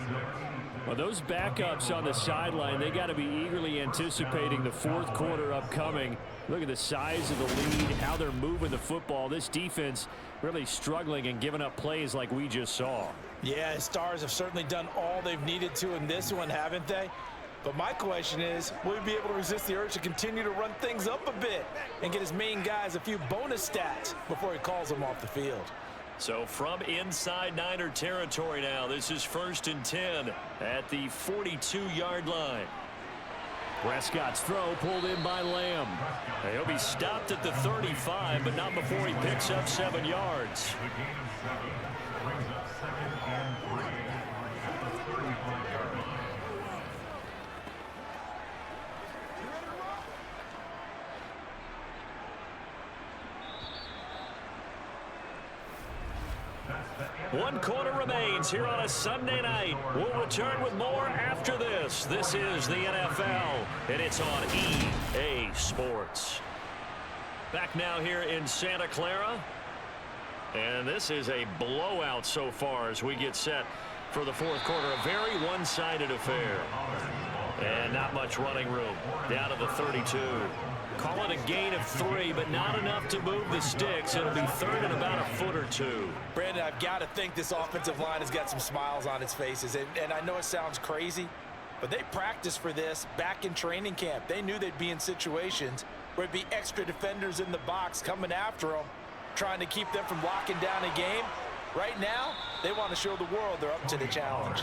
Well, those backups on the sideline, they got to be eagerly anticipating the 4th quarter upcoming. Look at the size of the lead, how they're moving the football. This defense really struggling and giving up plays like we just saw. Yeah, Stars have certainly done all they've needed to in this one, haven't they? But my question is, will he be able to resist the urge to continue to run things up a bit and get his main guys a few bonus stats before he calls them off the field? So from inside Niner territory now, this is 1st and 10 at the 42-yard line. Prescott's throw pulled in by Lamb. He'll be stopped at the 35, but not before he picks up 7 yards. The gain of 7 brings up 2nd and 3 at the 35-yard line. One quarter remains here on a Sunday night. We'll return with more after this. This is the NFL, and it's on EA Sports. Back now here in Santa Clara. And this is a blowout so far as we get set for the 4th quarter. A very one-sided affair. And not much running room. Down to the 32. Call it a gain of 3, but not enough to move the sticks. It'll be 3rd and about a foot or 2. Brandon, I've got to think this offensive line has got some smiles on its faces. And I know it sounds crazy, but they practiced for this back in training camp. They knew they'd be in situations where it'd be extra defenders in the box coming after them, trying to keep them from locking down a game. Right now, they want to show the world they're up to the challenge.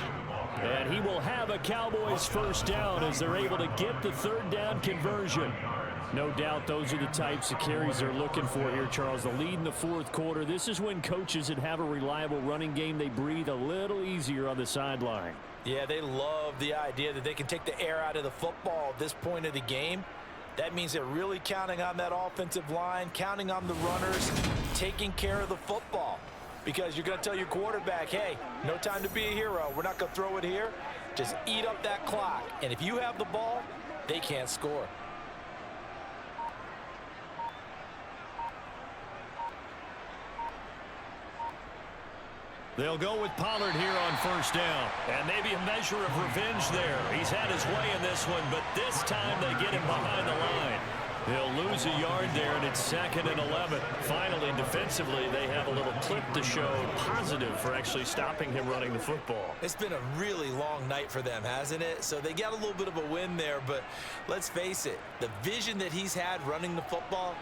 And he will have a Cowboys 1st down as they're able to get the 3rd down conversion. No doubt those are the types of carries they're looking for here, Charles. The lead in the 4th quarter. This is when coaches that have a reliable running game, they breathe a little easier on the sideline. Yeah, they love the idea that they can take the air out of the football at this point of the game. That means they're really counting on that offensive line, counting on the runners, taking care of the football. Because you're going to tell your quarterback, hey, no time to be a hero. We're not going to throw it here. Just eat up that clock. And if you have the ball, they can't score. They'll go with Pollard here on 1st down. And maybe a measure of revenge there. He's had his way in this one, but this time they get him behind the line. He'll lose a yard there, and it's 2nd and 11. Finally, defensively, they have a little clip to show positive for actually stopping him running the football. It's been a really long night for them, hasn't it? So they got a little bit of a win there, but let's face it, the vision that he's had running the football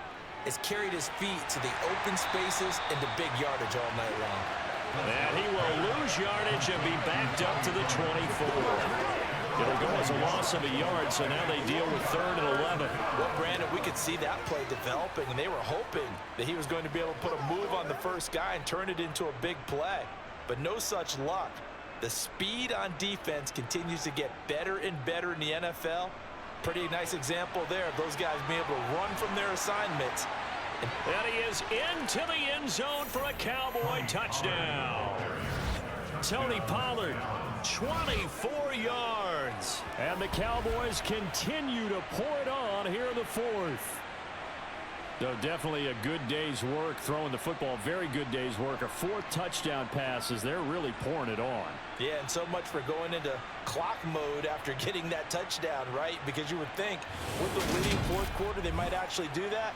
has carried his feet to the open spaces and the big yardage all night long. And he will lose yardage and be backed up to the 24. It'll go as a loss of a yard, so now they deal with 3rd and 11. Well, Brandon, we could see that play developing, and they were hoping that he was going to be able to put a move on the first guy and turn it into a big play. But no such luck. The speed on defense continues to get better and better in the NFL. Pretty nice example there of those guys being able to run from their assignments. And he is into the end zone for a Cowboy touchdown. Tony Pollard 24 yards. And the Cowboys continue to pour it on here in the fourth. So definitely a good day's work throwing the football. Very good day's work. A fourth touchdown pass as they're really pouring it on. Yeah, and so much for going into clock mode after getting that touchdown, right? Because you would think with the winning fourth quarter they might actually do that.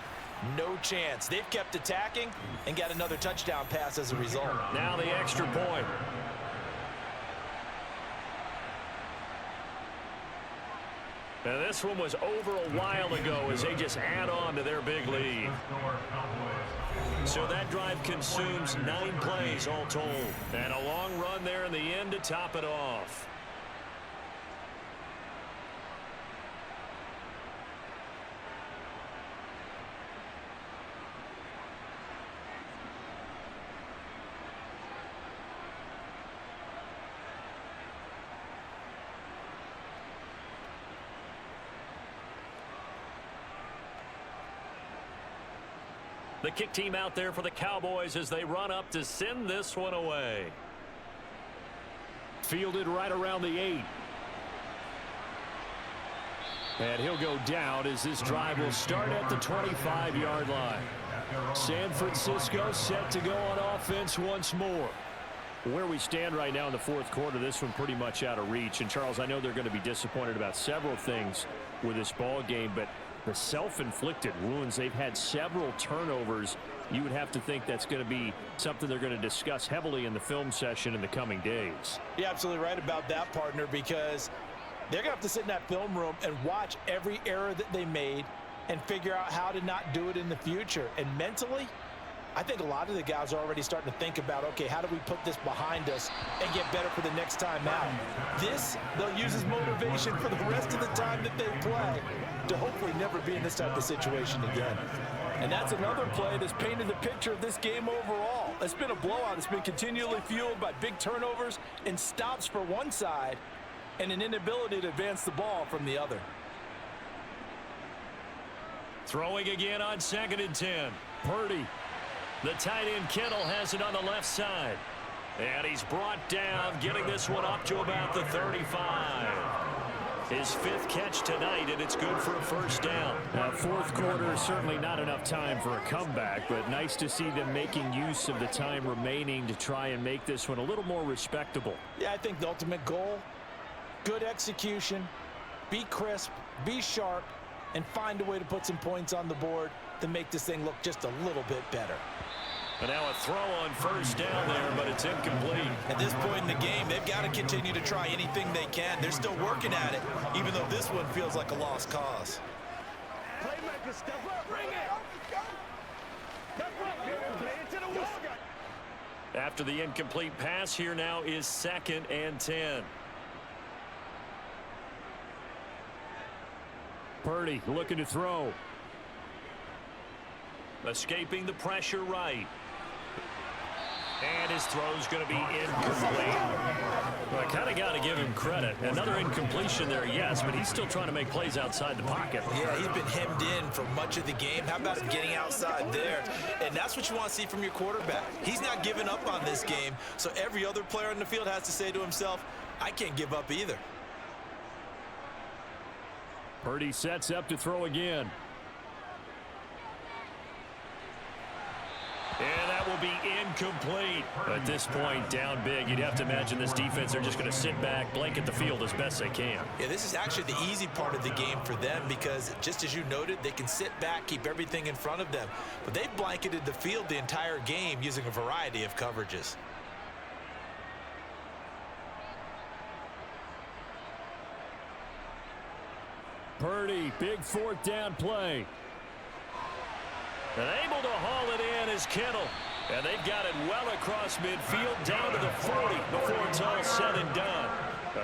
No chance. They've kept attacking and got another touchdown pass as a result. Now the extra point. Now this one was over a while ago as they just add on to their big lead. So that drive consumes 9 plays all told. And a long run there in the end to top it off. The kick team out there for the Cowboys as they run up to send this one away. Fielded right around the 8. And he'll go down as this drive will start at the 25-yard line. San Francisco set to go on offense once more. Where we stand right now in the fourth quarter, this one pretty much out of reach. And, Charles, I know they're going to be disappointed about several things with this ball game, but the self-inflicted wounds, they've had several turnovers. You would have to think that's going to be something they're going to discuss heavily in the film session in the coming days. You're absolutely right about that, partner, because they're going to have to sit in that film room and watch every error that they made and figure out how to not do it in the future. And mentally, I think a lot of the guys are already starting to think about, okay, how do we put this behind us and get better for the next time out? This, they'll use as motivation for the rest of the time that they play to hopefully never be in this type of situation again. And that's another play that's painted the picture of this game overall. It's been a blowout. It's been continually fueled by big turnovers and stops for one side and an inability to advance the ball from the other. Throwing again on 2nd and 10. Purdy. The tight end Kittle has it on the left side. And he's brought down, getting this one up to about the 35. His 5th catch tonight, and it's good for a first down. Now, fourth quarter, certainly not enough time for a comeback, but nice to see them making use of the time remaining to try and make this one a little more respectable. Yeah, I think the ultimate goal, good execution, be crisp, be sharp, and find a way to put some points on the board to make this thing look just a little bit better. And now a throw on first down there, but it's incomplete. At this point in the game, they've got to continue to try anything they can. They're still working at it, even though this one feels like a lost cause. Playmaker, step up, bring it. Step up, play it to the wall. After the incomplete pass, here now is 2nd and 10. Purdy looking to throw. Escaping the pressure right. And his throw's going to be incomplete. Well, I kind of got to give him credit. Another incompletion there, yes, but he's still trying to make plays outside the pocket. Yeah, he's been hemmed in for much of the game. How about him getting outside there? And that's what you want to see from your quarterback. He's not giving up on this game, so every other player on the field has to say to himself, I can't give up either. Purdy sets up to throw again. And that will be incomplete. At this point, down big. You'd have to imagine this defense, they're just going to sit back, blanket the field as best they can. Yeah, this is actually the easy part of the game for them because, just as you noted, they can sit back, keep everything in front of them. But they've blanketed the field the entire game using a variety of coverages. Purdy, big 4th down play. And able to haul it in is Kittle. And they've got it well across midfield down to the 40 before it's all said and done.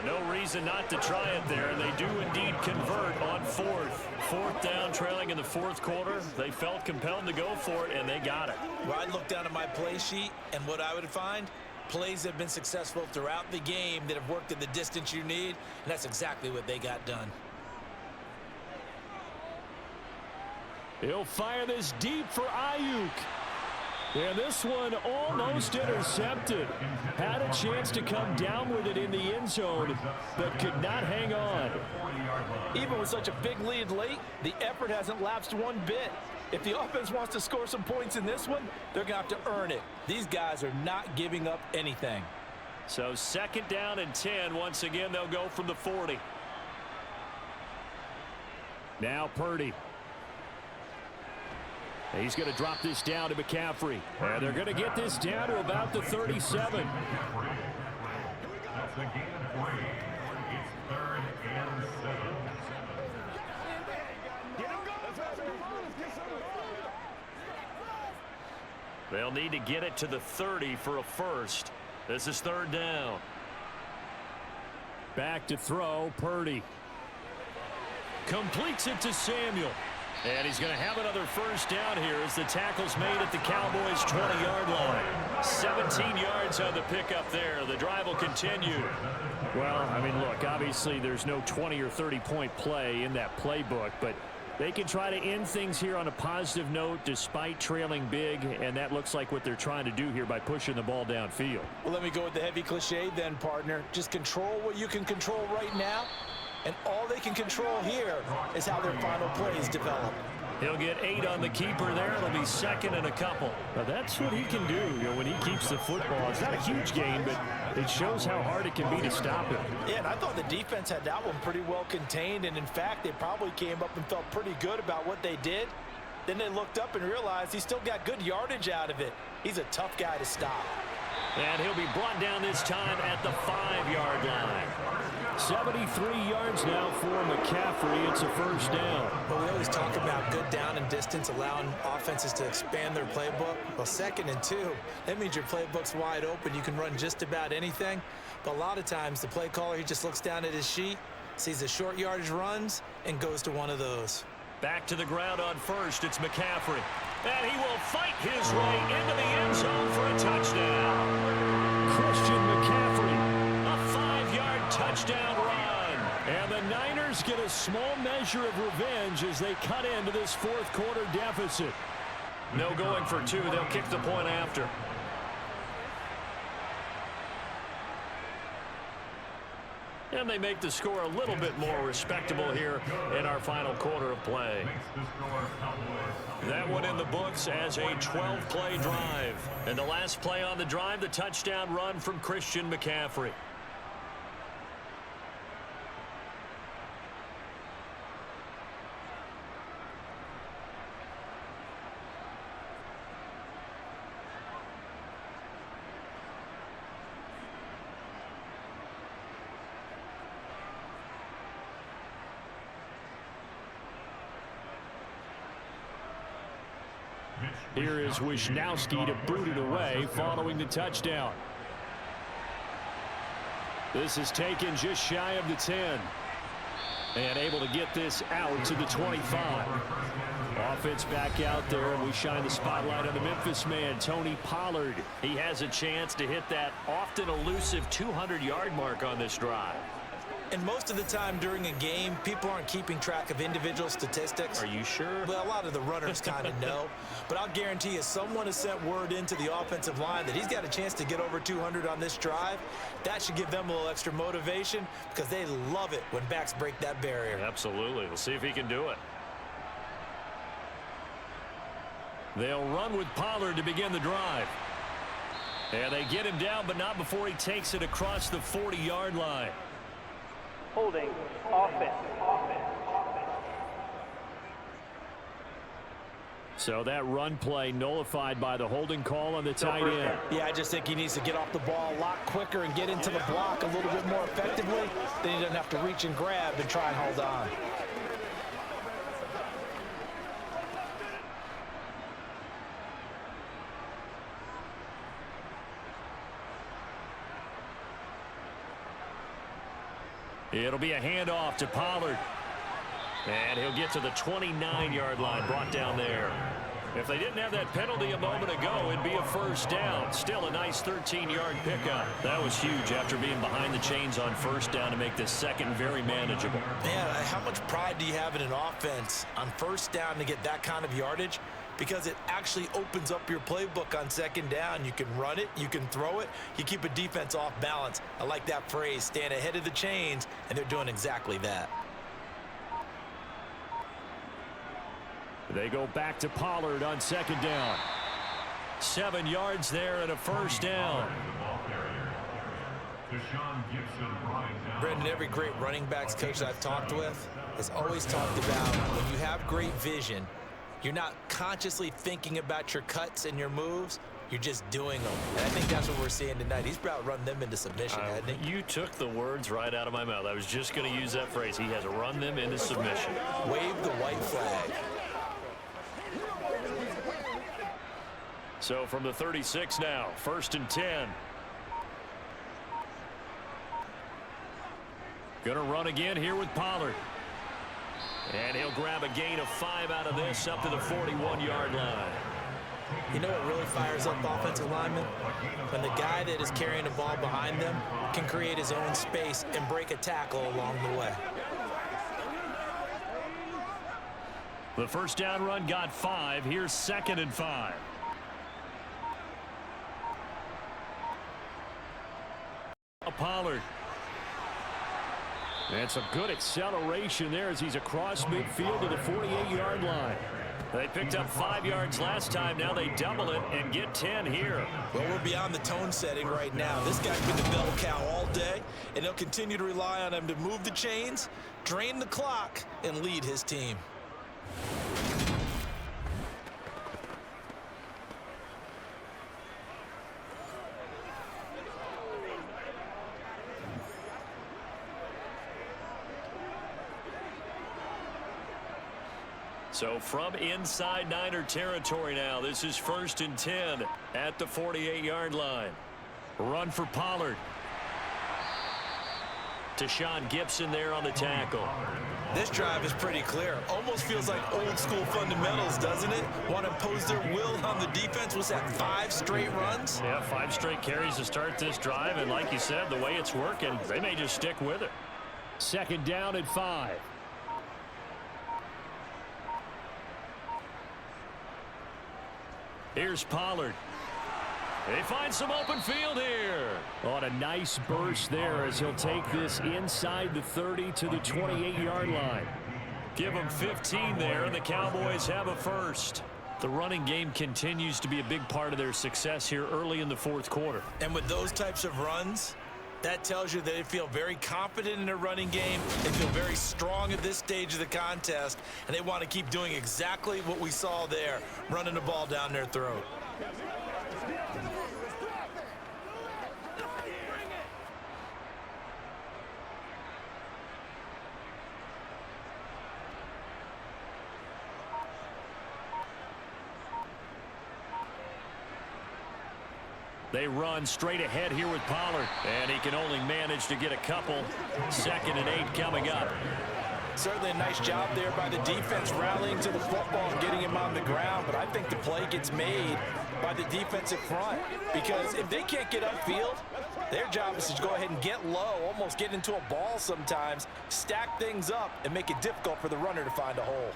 No reason not to try it there, and they do indeed convert on 4th down, trailing in the fourth quarter. They felt compelled to go for it, and they got it. Well, I'd look down at my play sheet, and what I would find, plays have been successful throughout the game that have worked at the distance you need, and that's exactly what they got done. He'll fire this deep for Ayuk. And this one almost intercepted. Had a chance to come down with it in the end zone, but could not hang on. Even with such a big lead late, the effort hasn't lapsed one bit. If the offense wants to score some points in this one, they're going to have to earn it. These guys are not giving up anything. So 2nd down and 10. Once again, they'll go from the 40. Now Purdy. He's going to drop this down to McCaffrey. And they're going to get this down to about the 37. That's a gain of 3. It's 3rd and 7. They'll need to get it to the 30 for a first. This is 3rd down. Back to throw, Purdy. Completes it to Samuel. And he's going to have another first down here as the tackle's made at the Cowboys' 20-yard line. 17 yards on the pickup there. The drive will continue. Well, I mean, look, obviously there's no 20 or 30-point play in that playbook, but they can try to end things here on a positive note despite trailing big, and that looks like what they're trying to do here by pushing the ball downfield. Well, let me go with the heavy cliche then, partner. Just control what you can control right now, and all they can control here is how their final plays develop. He'll get 8 on the keeper there. It'll be 2nd and a couple. Now that's what he can do, when he keeps the football. It's not a huge gain, but it shows how hard it can be to stop him. Yeah, and I thought the defense had that one pretty well contained, and in fact, they probably came up and felt pretty good about what they did. Then they looked up and realized he still got good yardage out of it. He's a tough guy to stop. And he'll be brought down this time at the 5-yard line. 73 yards now for McCaffrey. It's a first down. Well, we always talk about good down and distance, allowing offenses to expand their playbook. Well, 2nd and 2, that means your playbook's wide open. You can run just about anything. But a lot of times, the play caller, he just looks down at his sheet, sees the short yardage runs, and goes to one of those. Back to the ground on first. It's McCaffrey. And he will fight his way into the end zone for a touchdown. Christian McCaffrey. A 5-yard touchdown run. And the Niners get a small measure of revenge as they cut into this 4th quarter deficit. No going for 2. They'll kick the point after. And they make the score a little bit more respectable here in our final quarter of play. That one in the books as a 12-play drive. And the last play on the drive, the touchdown run from Christian McCaffrey. Here is Wisnowski to boot it away following the touchdown. This is taken just shy of the 10. And able to get this out to the 25. Offense back out there, and we shine the spotlight on the Memphis man, Tony Pollard. He has a chance to hit that often elusive 200-yard mark on this drive. And most of the time during a game, people aren't keeping track of individual statistics. Are you sure? Well, a lot of the runners kind of know. But I'll guarantee you, someone has sent word into the offensive line that he's got a chance to get over 200 on this drive. That should give them a little extra motivation because they love it when backs break that barrier. Absolutely. We'll see if he can do it. They'll run with Pollard to begin the drive. And they get him down, but not before he takes it across the 40-yard line. Holding offense. So that run play nullified by the holding call on the tight end. Yeah, I just think he needs to get off the ball a lot quicker and get into the block a little bit more effectively. Then he doesn't have to reach and grab and try and hold on. It'll be a handoff to Pollard. And he'll get to the 29-yard line, brought down there. If they didn't have that penalty a moment ago, it'd be a first down. Still a nice 13-yard pickup. That was huge after being behind the chains on first down to make this second very manageable. Man, how much pride do you have in an offense on first down to get that kind of yardage? because it actually opens up your playbook on second down. You can run it, you can throw it, you keep a defense off balance. I like that phrase, stand ahead of the chains, and they're doing exactly that. They go back to Pollard on second down. 7 yards there and a first down. Brendan, every great running backs coach I've talked with has always talked about when you have great vision, you're not consciously thinking about your cuts and your moves, you're just doing them. And I think that's what we're seeing tonight. He's about run them into submission, hasn't he? You took the words right out of my mouth. I was just going to use that phrase. He has run them into submission. Wave the white flag. So from the 36 now, 1st and 10. Gonna run again here with Pollard. And he'll grab a gain of 5 out of this up to the 41-yard line. You know what really fires up offensive linemen? When the guy that is carrying the ball behind them can create his own space and break a tackle along the way. The first down run got 5. Here's 2nd and 5. Pollard. And some good acceleration there as he's across midfield to the 48-yard line. They picked up 5 yards last time. Now they double it and get 10 here. Well, we're beyond the tone setting right now. This guy's been the bell cow all day, and they'll continue to rely on him to move the chains, drain the clock, and lead his team. So from inside Niner territory now, this is 1st and 10 at the 48-yard line. Run for Pollard. Deshaun Gibson there on the tackle. This drive is pretty clear. Almost feels like old school fundamentals, doesn't it? Want to impose their will on the defense. Was that 5 straight runs? Yeah, 5 straight carries to start this drive. And like you said, the way it's working, they may just stick with it. 2nd down at 5. Here's Pollard. They find some open field here. On a nice burst there as he'll take this inside the 30 to the 28-yard line. Give them 15 there, and the Cowboys have a first. The running game continues to be a big part of their success here early in the 4th quarter. And with those types of runs, that tells you that they feel very confident in their running game. They feel very strong at this stage of the contest, and they want to keep doing exactly what we saw there, running the ball down their throat. They run straight ahead here with Pollard, and he can only manage to get a couple. 2nd and 8 coming up. Certainly a nice job there by the defense rallying to the football and getting him on the ground, but I think the play gets made by the defensive front, because if they can't get upfield, their job is to go ahead and get low, almost get into a ball sometimes, stack things up, and make it difficult for the runner to find a hole.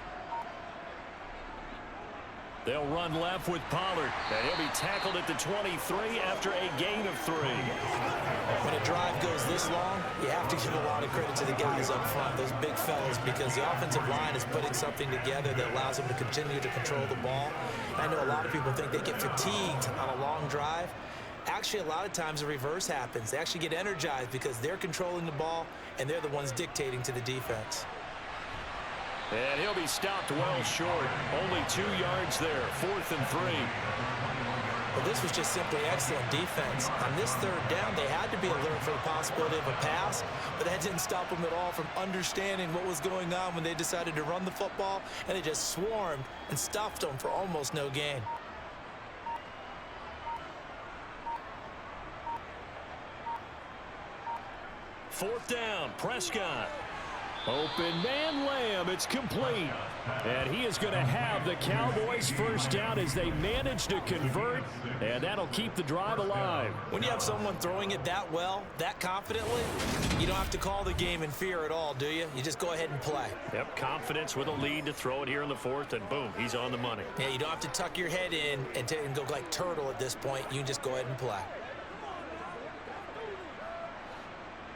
They'll run left with Pollard, and he'll be tackled at the 23 after a gain of 3. When a drive goes this long, you have to give a lot of credit to the guys up front, those big fellas, because the offensive line is putting something together that allows them to continue to control the ball. I know a lot of people think they get fatigued on a long drive. Actually, a lot of times the reverse happens. They actually get energized because they're controlling the ball, and they're the ones dictating to the defense. And he'll be stopped well short. Only 2 yards there. 4th and 3. Well, this was just simply excellent defense. On this 3rd down, they had to be alert for the possibility of a pass, but that didn't stop them at all from understanding what was going on when they decided to run the football, and they just swarmed and stuffed them for almost no gain. Fourth down, Prescott. Open man, Lamb him. It's complete. And he is going to have the Cowboys first down as they manage to convert, and that'll keep the drive alive. When you have someone throwing it that well, that confidently, you don't have to call the game in fear at all, do you? You just go ahead and play. Yep, confidence with a lead to throw it here in the fourth, and boom, he's on the money. Yeah, you don't have to tuck your head in and go like turtle at this point. You can just go ahead and play.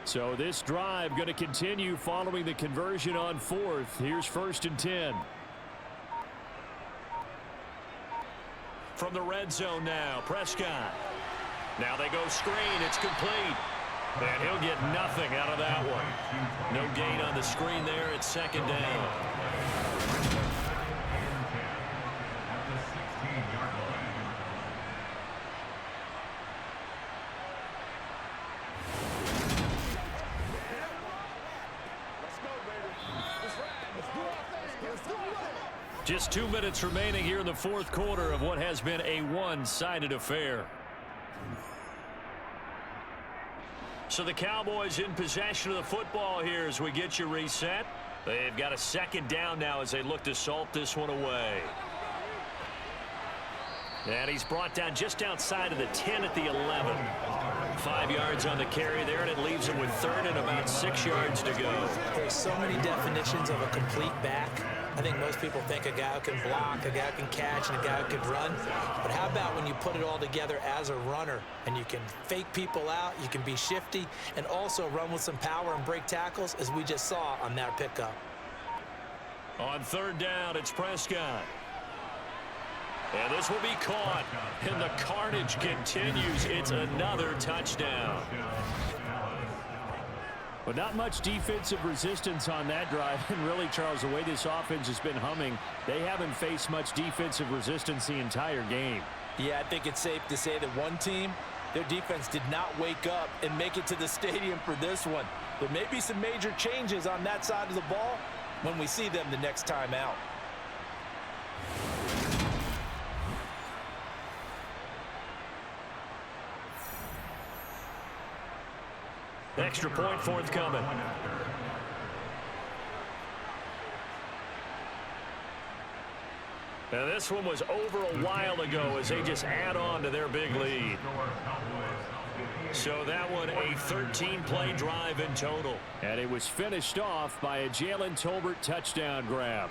So this drive going to continue following the conversion on fourth. Here's 1st and 10. From the red zone now, Prescott. Now they go screen. It's complete. And he'll get nothing out of that one. No gain on the screen there. It's 2nd down. Just 2 minutes remaining here in the fourth quarter of what has been a one-sided affair. So the Cowboys in possession of the football here as we get you reset. They've got a 2nd down now as they look to salt this one away. And he's brought down just outside of the 10 at the 11. 5 yards on the carry there, and it leaves him with 3rd and about 6 yards to go. There's so many definitions of a complete back. I think most people think a guy who can block, a guy who can catch, and a guy who can run. But how about when you put it all together as a runner and you can fake people out, you can be shifty, and also run with some power and break tackles, as we just saw on that pickup. On 3rd down, it's Prescott. And this will be caught. And the carnage continues. It's another touchdown. But not much defensive resistance on that drive. And really, Charles, the way this offense has been humming, they haven't faced much defensive resistance the entire game. Yeah, I think it's safe to say that one team, their defense did not wake up and make it to the stadium for this one. There may be some major changes on that side of the ball when we see them the next time out. Extra point forthcoming. Now this one was over a while ago as they just add on to their big lead. So that one a 13-play drive in total. And it was finished off by a Jalen Tolbert touchdown grab.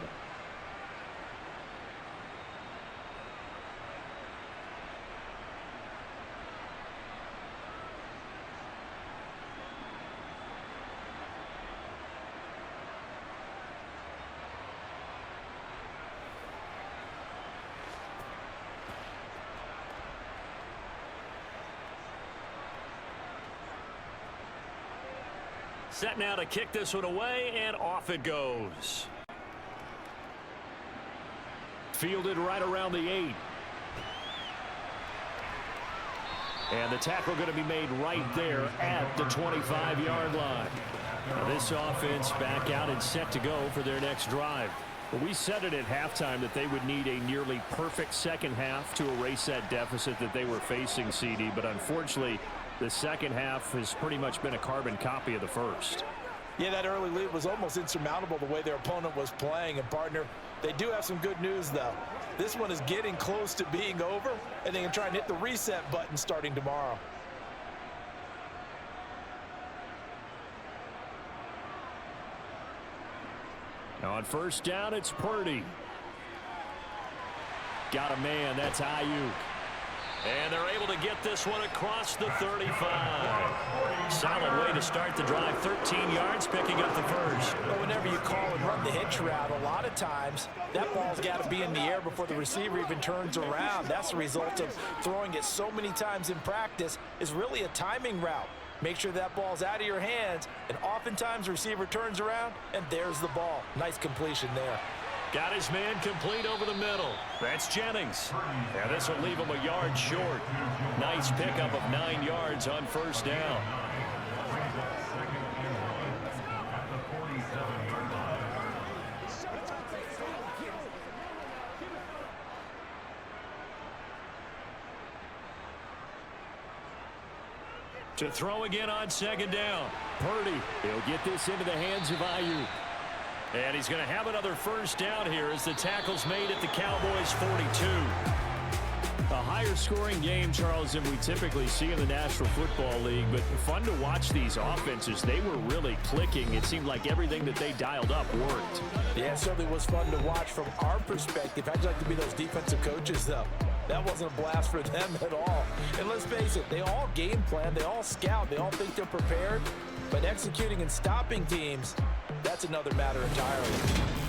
Set now to kick this one away, and off it goes. Fielded right around the 8. And the tackle going to be made right there at the 25-yard line. Now this offense back out and set to go for their next drive. Well, we said it at halftime that they would need a nearly perfect second half to erase that deficit that they were facing, CD, but unfortunately, the second half has pretty much been a carbon copy of the first. Yeah, that early lead was almost insurmountable the way their opponent was playing. And, partner, they do have some good news, though. This one is getting close to being over, and they can try and hit the reset button starting tomorrow. Now on 1st down, it's Purdy. Got a man, that's Ayuk. And they're able to get this one across the 35. Solid way to start the drive. 13 yards, picking up the first. Well, whenever you call and run the hitch route, a lot of times that ball's got to be in the air before the receiver even turns around. That's the result of throwing it so many times in practice. Is really a timing route. Make sure that ball's out of your hands, and oftentimes the receiver turns around, and there's the ball. Nice completion there. Got his man complete over the middle. That's Jennings. Now this will leave him a yard short. Nice pickup of 9 yards on 1st down. To throw again on 2nd down. Purdy, he'll get this into the hands of Ayuk. And he's going to have another first down here as the tackle's made at the Cowboys 42. A higher scoring game, Charles, than we typically see in the National Football League, but fun to watch these offenses. They were really clicking. It seemed like everything that they dialed up worked. Yeah, it certainly was fun to watch from our perspective. How'd you like to be those defensive coaches, though? That wasn't a blast for them at all. And let's face it, they all game plan, they all scout, they all think they're prepared, but executing and stopping teams, that's another matter entirely.